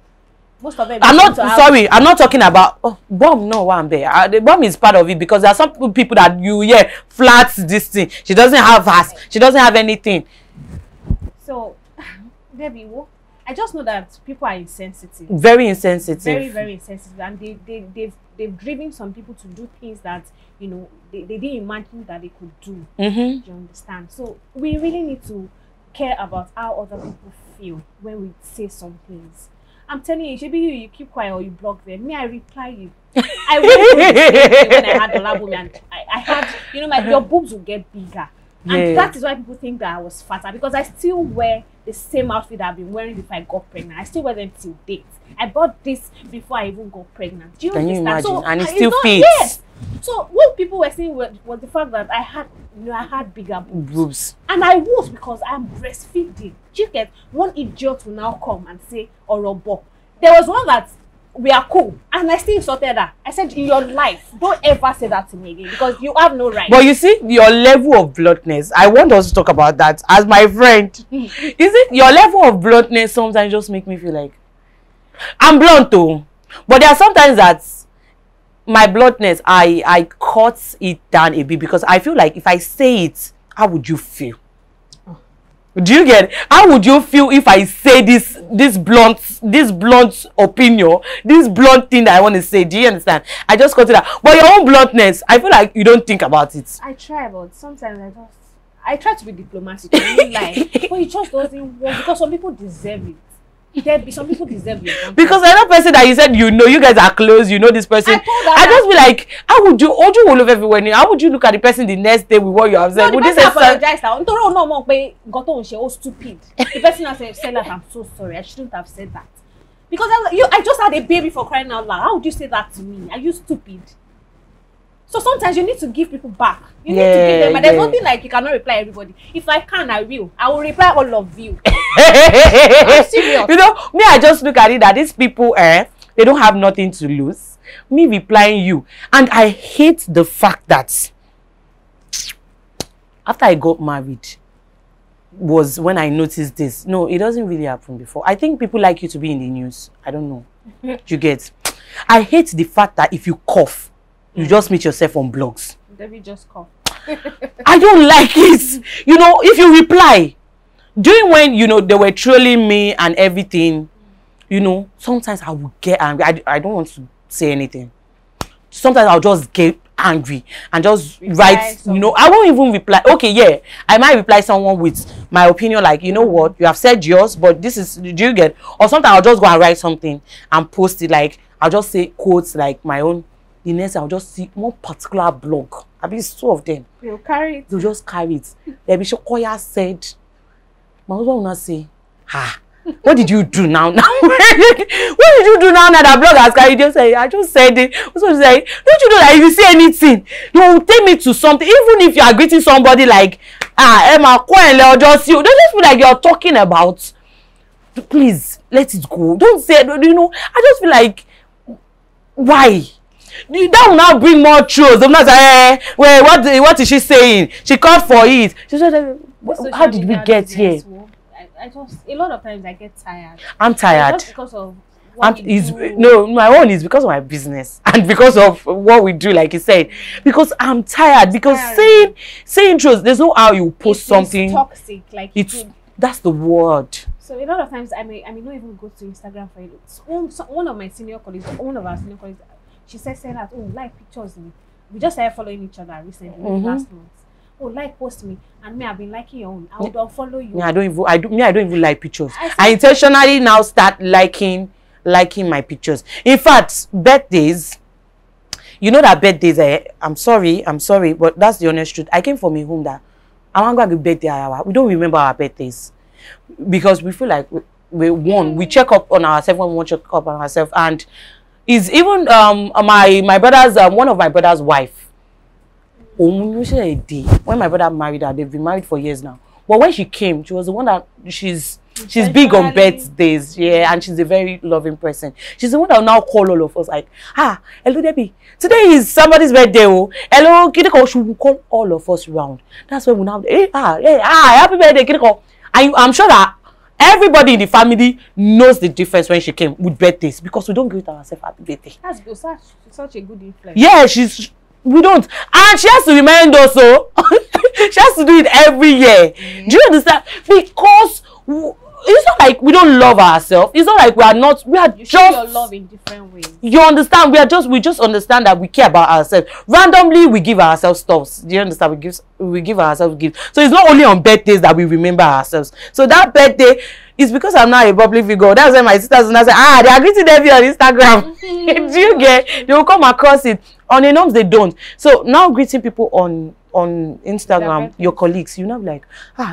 Most of them. I'm not talking about bomb. No, one there. The bomb is part of it because there are some people that flat this thing. She doesn't have ass. She doesn't have anything. So, Debbie, I just know that people are insensitive. Very insensitive. Very, very insensitive, and they've driven some people to do things that, you know, they didn't imagine that they could do. Do you understand? So we really need to care about how other people feel when we say some things. I'm telling you, maybe you keep quiet or you block them. Me, I reply you. I went when I had the lab and I had, you know, your boobs will get bigger. And that is why people think that I was fatter, because I still wear the same outfit that I've been wearing before I got pregnant. I still wear them till date. I bought this before I even got pregnant. Do you understand? Can you imagine? So, and it still fits. Yes. So what people were saying was the fact that I had bigger boobs. And I was, because I'm breastfeeding. You get, one idiot will now come and say, Orobo. There was one that we are cool, and I still insulted her. I said, in your life, don't ever say that to me again, because you have no right. But you see, your level of bluntness, I want us to talk about that as my friend. Is it your level of bluntness sometimes just make me feel like I'm blunt too, but there are sometimes that my bluntness, I cut it down a bit, because I feel like if I say it, how would you feel? Do you get it? How would you feel if I say this blunt opinion, this blunt thing that I want to say? Do you understand? I just cut it out. But your own bluntness, I feel like you don't think about it. I try, but sometimes I try to be diplomatic. I don't lie, but it just doesn't work, because some people deserve it. Some people deserve it. Because another person that you said, you know, you guys are close, you know this person. I just be like, how would you will love everyone? How would you look at the person the next day with what you have said? No, the person apologized. No, stupid. The person has said that, I'm so sorry, I shouldn't have said that. Because I just had a baby, for crying out loud. How would you say that to me? Are you stupid? So sometimes you need to give people back. You need to give them, and there's nothing like you cannot reply everybody. If I can, I will reply all of you. I'm serious. You know, me, I just look at it that these people, they don't have nothing to lose. Me replying you. And I hate the fact that after I got married was when I noticed this. No, it doesn't really happen before. I think people like you to be in the news. I don't know. You get? I hate the fact that if you cough, you just meet yourself on blogs. David just cough. I don't like it. You know, if you reply, during when, you know, they were trolling me and everything, you know, sometimes I would get angry. I don't want to say anything. Sometimes I'll just get angry and just write, you know, I won't even reply. Okay, yeah, I might reply someone with my opinion, like, you know what, you have said yours, but this is, do you get? Or sometimes I'll just go and write something and post it, like, I'll just say quotes like my own. The next I'll just see one particular blog. I'll be two of them. They'll carry it. They'll just carry it. Maybe Shokoya said, my husband will not say, what did you do now? What did you do now that blog has carried? Just say, I just said it. So say, don't you know that if you say anything, you will take me to something, even if you are greeting somebody like Emma Cohen or just you, don't just feel like you're talking about. Please let it go. Don't say, you know, I just feel like, why? That will now bring more trolls. I'm not saying, wait, what is she saying? She called for it. She said, how did we get here? I just, a lot of times I get tired. I'm tired. Just because of what no, my own is because of my business and because of what we do, like you said. Because I'm tired. Because saying truth, there's no how you post something. It's toxic. Like that's the word. So a lot of times I may not even go to Instagram for it. One of my senior colleagues, one of our senior colleagues, she said that, oh, like pictures. We just started following each other recently, last month. Oh, like post me, and me, I've been liking your own. I would unfollow you. Yeah, I don't even like pictures. I intentionally now start liking my pictures. In fact, birthdays, You know that birthdays, I'm sorry, but that's the honest truth. I came from a home that I want to go birthday. We don't remember our birthdays because we feel like we check up on ourselves when we want to check up on ourselves. And is even my brother's one of my brother's wife. When my brother married her, they've been married for years now. But when she came, she was the one that she's big on birthdays, yeah, and she's a very loving person. She's the one that will now call all of us like, hello Debbie, today is somebody's birthday. Oh, hello, Kidiko. She will call all of us round. That's when we now, happy birthday, Kidiko. I'm sure that everybody in the family knows the difference when she came with birthdays because we don't greet ourselves happy birthday. That's good. Such a good influence. Yeah, we don't, and she has to remind us. So she has to do it every year. Do you understand? Because it's not like we don't love ourselves. It's not like we are you just show your love in different ways. You understand? We just understand that we care about ourselves. Randomly, we give ourselves stuff. Do you understand? We give ourselves gifts. So it's not only on birthdays that we remember ourselves. So that birthday is because I'm not a public figure. That's why my sisters and I say, they are greeting Debbie on Instagram. Do you get? They will come across it. On the norms, they don't. So now greeting people on Instagram, your colleagues, you know, like,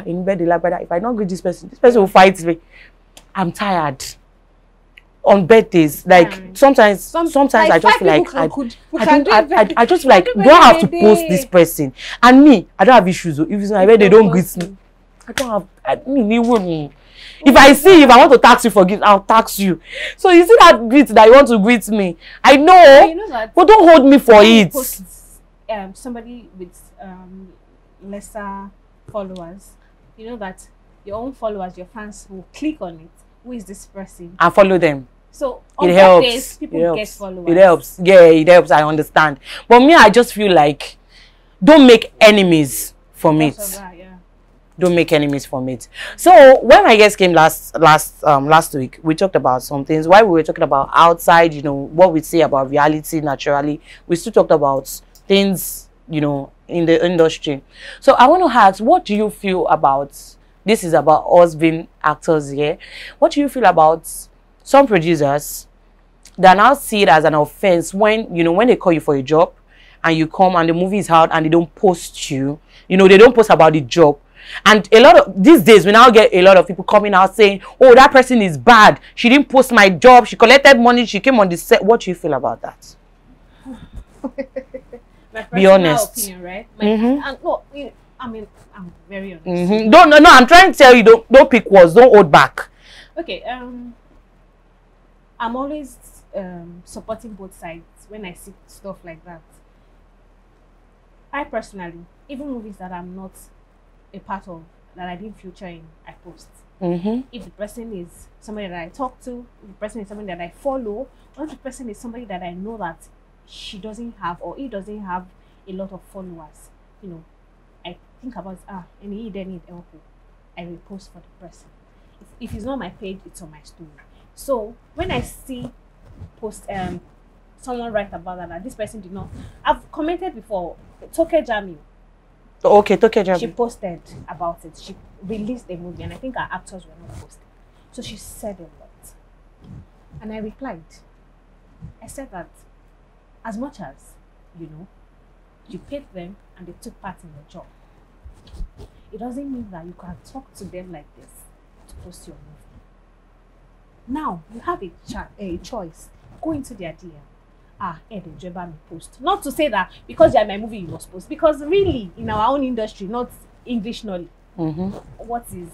in bed, like, if I don't greet this person will fight me. I'm tired. On birthdays, like sometimes like I just feel like I just feel like, do I have to post this person? And me, I don't have issues. If it's my birthday, they don't greet me. I don't have. If I want to tax you for gift, I'll tax you. So you see that greet that you want to greet me. I know, you know that, but don't hold me for it. Somebody with lesser followers, you know that your own followers, your fans will click on it. Who is this person? And follow them. So it helps. People get followers. It helps. Yeah, it helps. I understand. But me, I just feel like don't make enemies from it. Don't make enemies from it. So when my guest came last week, we talked about some things. While we were talking about outside, you know, what we say about reality naturally, we still talked about things, you know, in the industry. So I want to ask, what do you feel about this? Is about us being actors here. What do you feel about some producers that now see it as an offense when, you know, when they call you for a job and you come and the movie is out and they don't post you, you know, they don't post about the job. And a lot of these days we now get a lot of people coming out saying, oh, that person is bad, she didn't post my job, she collected money, she came on the set. What do you feel about that? Be honest. Opinion, right? No, I mean, I'm very honest. No, I'm trying to tell you, don't pick words, don't hold back. Okay, I'm always supporting both sides when I see stuff like that. I personally, even movies that I'm not a part of, that I didn't feature in, I post. If the person is somebody that I talk to, if the person is somebody that I follow, or if the person is somebody that I know that she doesn't have or he doesn't have a lot of followers, you know, I think about and he then need help, I will post for the person. If it's not my page, it's on my story. So when I see someone write about that this person did not, I've commented before. Toke Jami. Okay, Toke Jami. She posted about it. She released a movie, and I think our actors were not posted. So she said a lot, and I replied. I said that as much as, you know, you paid them and they took part in the job, it doesn't mean that you can talk to them like this to post your movie. Now you have a choice. Go into their DM. Deborah me post. Not to say that because you are my movie you must post, because really in our own industry, not English knowledge. What is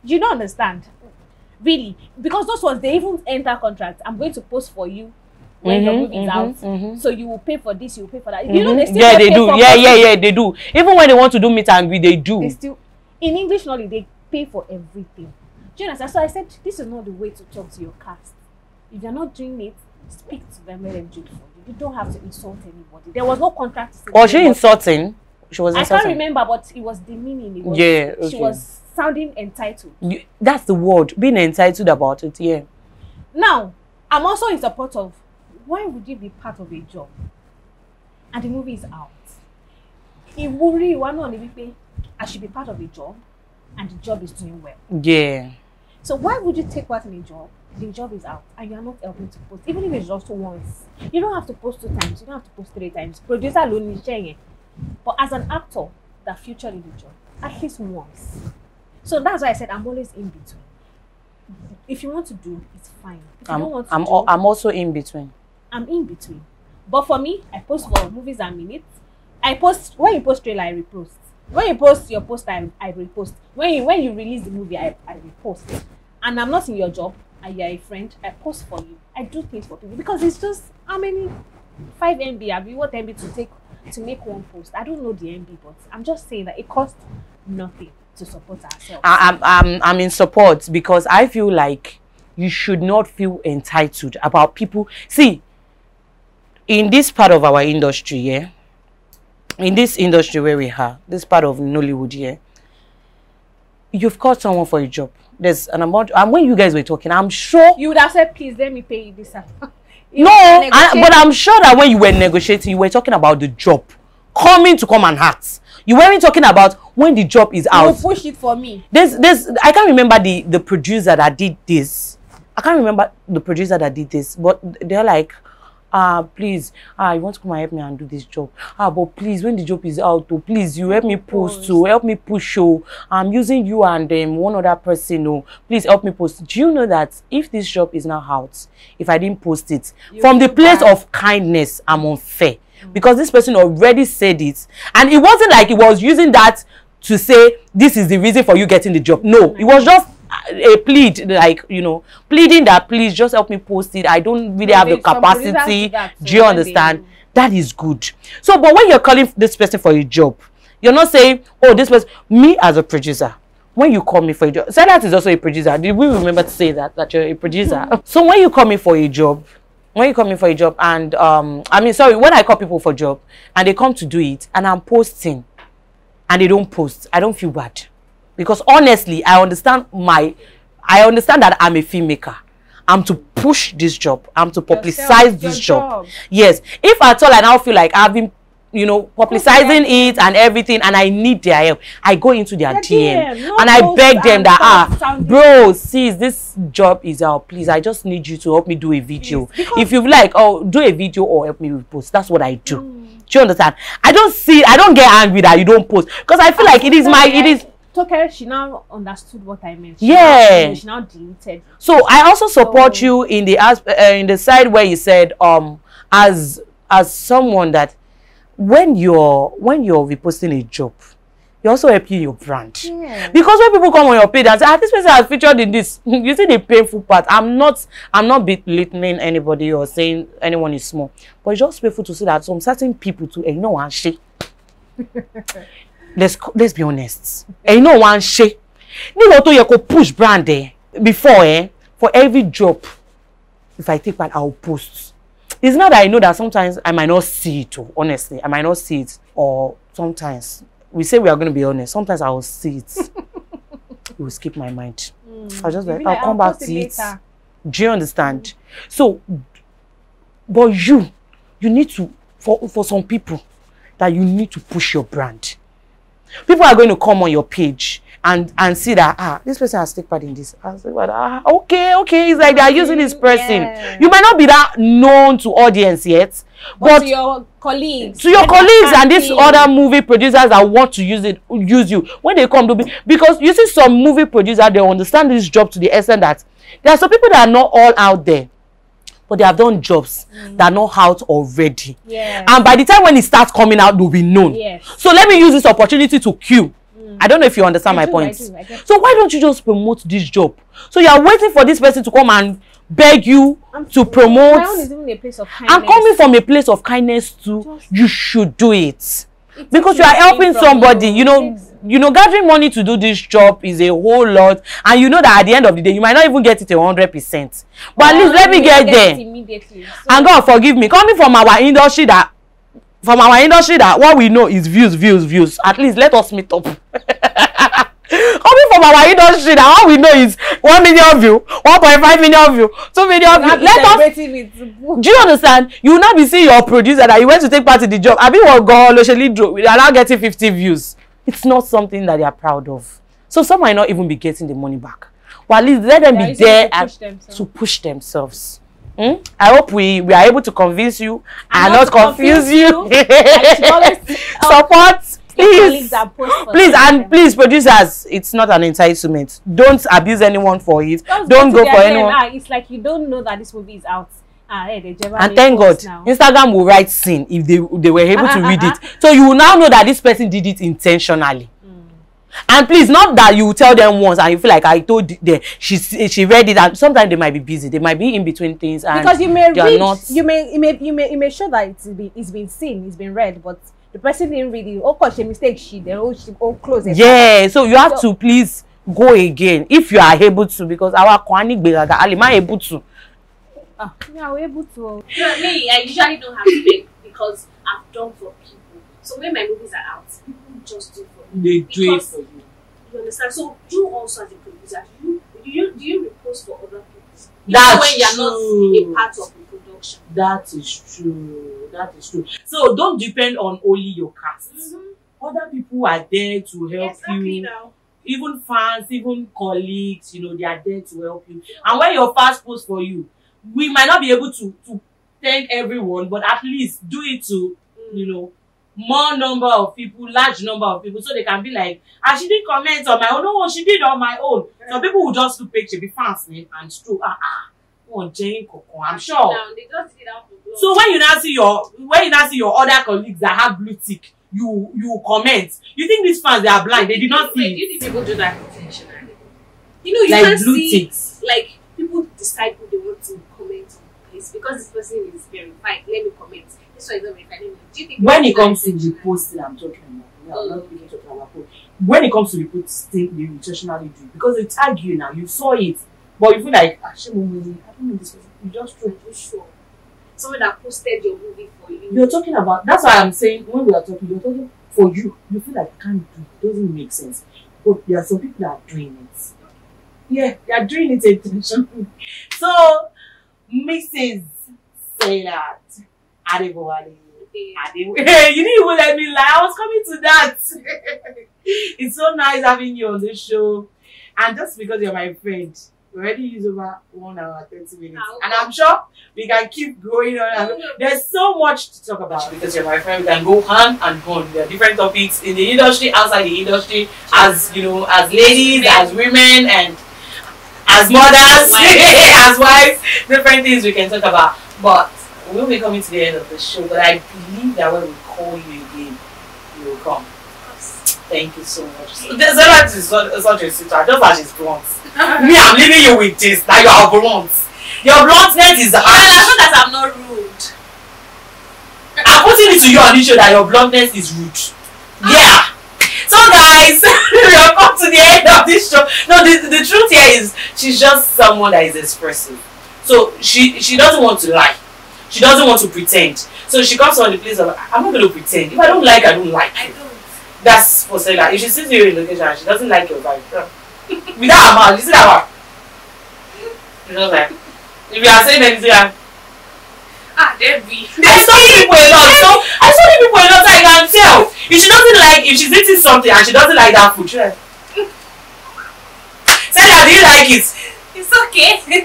you don't understand really, because those ones they even enter contract. I'm going to post for you when your movie is out, so you will pay for this, you will pay for that. You know they still they do. They do. Even when they want to do meet and greet, they do. They still in English knowledge they pay for everything. Do you understand? So I said this is not the way to talk to your cast. If you're not doing it, speak to them, let them do it for you. You don't have to insult anybody. There was no contract. Was she insulting? She was insulting. I can't remember, but it was demeaning. It was, okay. She was sounding entitled. That's the word, being entitled about it. Yeah. Now, I'm also in support of, why would you be part of a job and the movie is out? If we really want to, I should be part of a job and the job is doing well. Yeah. So why would you take part in a job the job is out and you are not helping to post, even if it's just once. You don't have to post 2 times, you don't have to post 3 times. Producer alone is sharing it. But as an actor that featured in the job, at least once. So that's why I said I'm always in between. If you want to do, it's fine. If you don't want to I'm also in between. I'm in between. But for me, I post for movies and minutes. I post when you post trailer, I repost. When you post your post, I repost. When you release the movie, I repost. And I'm not in your job and you're a friend, I post for you. I do things for people because it's just how many 5 MB have you what MB to take to make one post? I don't know the MB, but I'm just saying that it costs nothing to support ourselves. I'm in support because I feel like you should not feel entitled about people. See, in this part of our industry, yeah, in this industry where we are, this part of Nollywood, yeah, you've called someone for a job. There's an amount, and when you guys were talking, I'm sure you would have said, please let me pay you this. But I'm sure that when you were negotiating, you were talking about the job coming to come and act. You weren't talking about when the job is out. You push it for me. I can't remember the producer that did this. I can't remember the producer that did this, but they're like, please, you want to come and help me and do this job. But please, when the job is out, oh, please, you help me post, to help me push. I'm using you and one other person. Oh, please help me post. Do you know that if this job is now out, if I didn't post it, from the place of kindness, I'm unfair. Because this person already said it. And it wasn't like he was using that to say, this is the reason for you getting the job. No, it was just a plead, like, you know, pleading that please just help me post it. I don't really have the capacity. Do you understand? That is good. So, but when you're calling this person for a job, you're not saying, oh, this person, me as a producer, when you call me for a job, SEILAT is also a producer. Did we remember to say that you're a producer? So when you call me for a job, and when I call people for job and they come to do it and I'm posting and they don't post, I don't feel bad. Because honestly, I understand that I'm a filmmaker. I'm to push this job. I'm to publicize this job. Yes. If at all I now feel like I've been, you know, publicizing it and everything and I need their help, I go into their DM and I beg them that, bro, sis, this job is out. Please, I just need you to help me do a video. If you like, oh, do a video or help me with post. That's what I do. Do you understand? I don't get angry that you don't post because I feel like it is Shokoya, she now understood what I meant. She now deleted. So I also support you in the side where you said as someone that when you're reposting a job, you're also helping your brand. Yeah. Because when people come on your page and say, this person has featured in this, you see the painful part. I'm not belittling anybody or saying anyone is small, but it's just painful to see that some certain people too, you know, one shit. Let's be honest. You know one shit. You know to you could push brand there before for every job. If I take part, I'll post. It's not that I know that sometimes I might not see it. Honestly, I might not see it, or sometimes we say we are going to be honest. Sometimes I will see it. It will skip my mind. I'll just I'll come back to it. Do you understand? So, but you need to for some people that you need to push your brand. People are going to come on your page and see that this person has taken part in this. I was like, okay, it's like they are using this person. Yeah. You might not be that known to audience yet, but to your colleagues, and these other movie producers that want to use you when they come to be, because you see some movie producers, they understand this job to the extent that there are some people that are not all out there, but they have done jobs that are not out already. Yeah. And by the time when it starts coming out, they'll be known. Yes. So let me use this opportunity to cue. I don't know if you understand my point. So why don't you just promote this job? So you are waiting for this person to come and beg you to promote. My own is even a place of kindness. I'm coming from a place of kindness too. You should do it. Because you are helping somebody, you know, gathering money to do this job is a whole lot, and you know that at the end of the day you might not even get it 100%. But at least let me get there. Immediately. So, and God forgive me, coming from our industry that what we know is views. At least let us meet up. Coming from our industry that all we know is 1 million view, 1.5 million view, 2 million view. Let us. Do you understand? You will not be seeing your producer that you went to take part in the job. I mean, what God, we are now getting 50 views. It's not something that they are proud of. So some might not even be getting the money back. but at least let them be there to push themselves. I hope we are able to convince you and not confuse you. Support, please. Please, and please, producers, it's not an entitlement. Don't abuse anyone for it. Don't go for anyone. It's like you don't know that this movie is out. And thank God, Instagram will write sin if they were able to read it. So you will now know that this person did it intentionally. And please, not that you tell them once and you feel like I told them she read it, and sometimes they might be busy, they might be in between things, and because you may read, you may show that it's been seen, it's been read, but the person didn't read it. Oh, cause a mistake, she close it. Yeah, so you have to please go again if you are able to, because our kwani begaga ali ma able to. Yeah, we're able to. Me, I usually don't have to beg because I've done for people. So when my movies are out, people just do for me. They do it for you. You understand? So you also as a producer, do you repost for other people? That's when you're not a part of the production. That is true. That is true. So don't depend on only your cast. Other people are there to help you. Now. Even fans, even colleagues, you know, they are there to help you. And when your fans post for you, we might not be able to thank everyone, but at least do it to, you know, more number of people, large number of people, so they can be like, she didn't comment on my own. No, she did on my own. Some people will just look picture, be fans and stroke. Jane Coco, I'm sure. They just did out for so when you now see your other colleagues that have blue tick, you comment. You think these fans, they are blind? They did not see. You think people do that intentionally? You know, you like can't blue see ticks. like people decide who they want to comment on place because this person is verified. Let me comment. This one is not verified. Do you think when it comes to reposting, I'm talking about. I'm not really talking about post. When it comes to reposting, you intentionally do because they tag you now. You saw it, but you feel like I don't know this person. You just try to show. Someone that posted your movie for you. You're talking about. That's why I'm saying when we are talking, you're talking for you. You feel like you can't do it. It doesn't make sense. But there are some people that are doing it. Yeah, they are doing it intentionally. So, Mrs. SEILAT, ADEBOWALE. You didn't even let me lie. I was coming to that. It's so nice having you on the show. And just because you're my friend, we already used over 1 hour 30 minutes. And I'm sure we can keep going on. There's so much to talk about. Because you're my friend, we can go hand and hand. There are different topics in the industry, outside the industry, as you know, as ladies, as women, and as mothers, as wives, different things we can talk about. But we'll be coming to the end of the show. But I believe that when we call you again, you will come. Thank you so much. SEILAT is such a sister, just as she's blunt. Me, I'm leaving you with this. That you are blunt. Your bluntness is harsh. As long as I'm not rude. I'm putting it to you on this show that your bluntness is rude. Yeah. So guys, we have come to the end of this show. No, the truth here is she's just someone that is expressive. So she doesn't want to lie. She doesn't want to pretend. So she comes from the place of I'm not going to pretend. If I don't like, I don't like. I don't. That's for SEILAT. If she sees you in location and she doesn't like your vibe, without her mouth, you see that one? You know like if you are saying anything like Debbie. I study people a lot, so I study people a lot, so I can tell. If she doesn't like, if she's eating something and she doesn't like that food, she's like, SEILAT, do you like it? It's okay.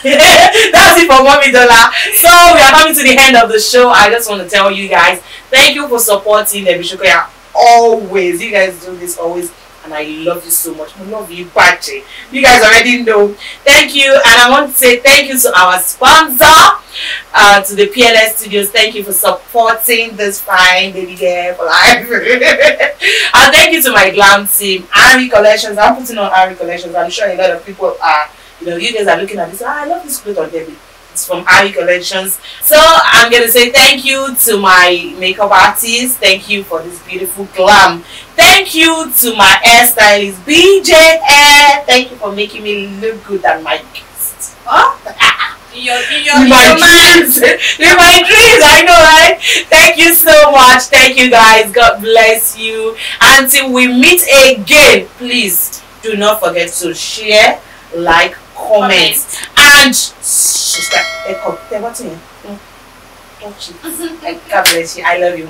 That's it for Mommy Dollar. So we are coming to the end of the show. I just want to tell you guys, thank you for supporting the Shokoya always. You guys do this always, and I love you so much. I love you, Pachi. You guys already know. Thank you, and I want to say thank you to our sponsor, to the PLS Studios. Thank you for supporting this fine baby girl for life. And thank you to my glam team, Ari Collections. I'm putting on Ari Collections. I'm sure a lot of people are. You know, you guys are looking at this. I love this clothes on Debbie. It's from Ari Collections. So I'm gonna say thank you to my makeup artist. Thank you for this beautiful glam. Thank you to my hairstylist BJ Hair. Thank you for making me look good at my guest. Huh? In my dreams. In my dreams, I know, right? Thank you so much. Thank you guys. God bless you. Until we meet again, please do not forget to share, like, comment and subscribe. God bless you. I love you.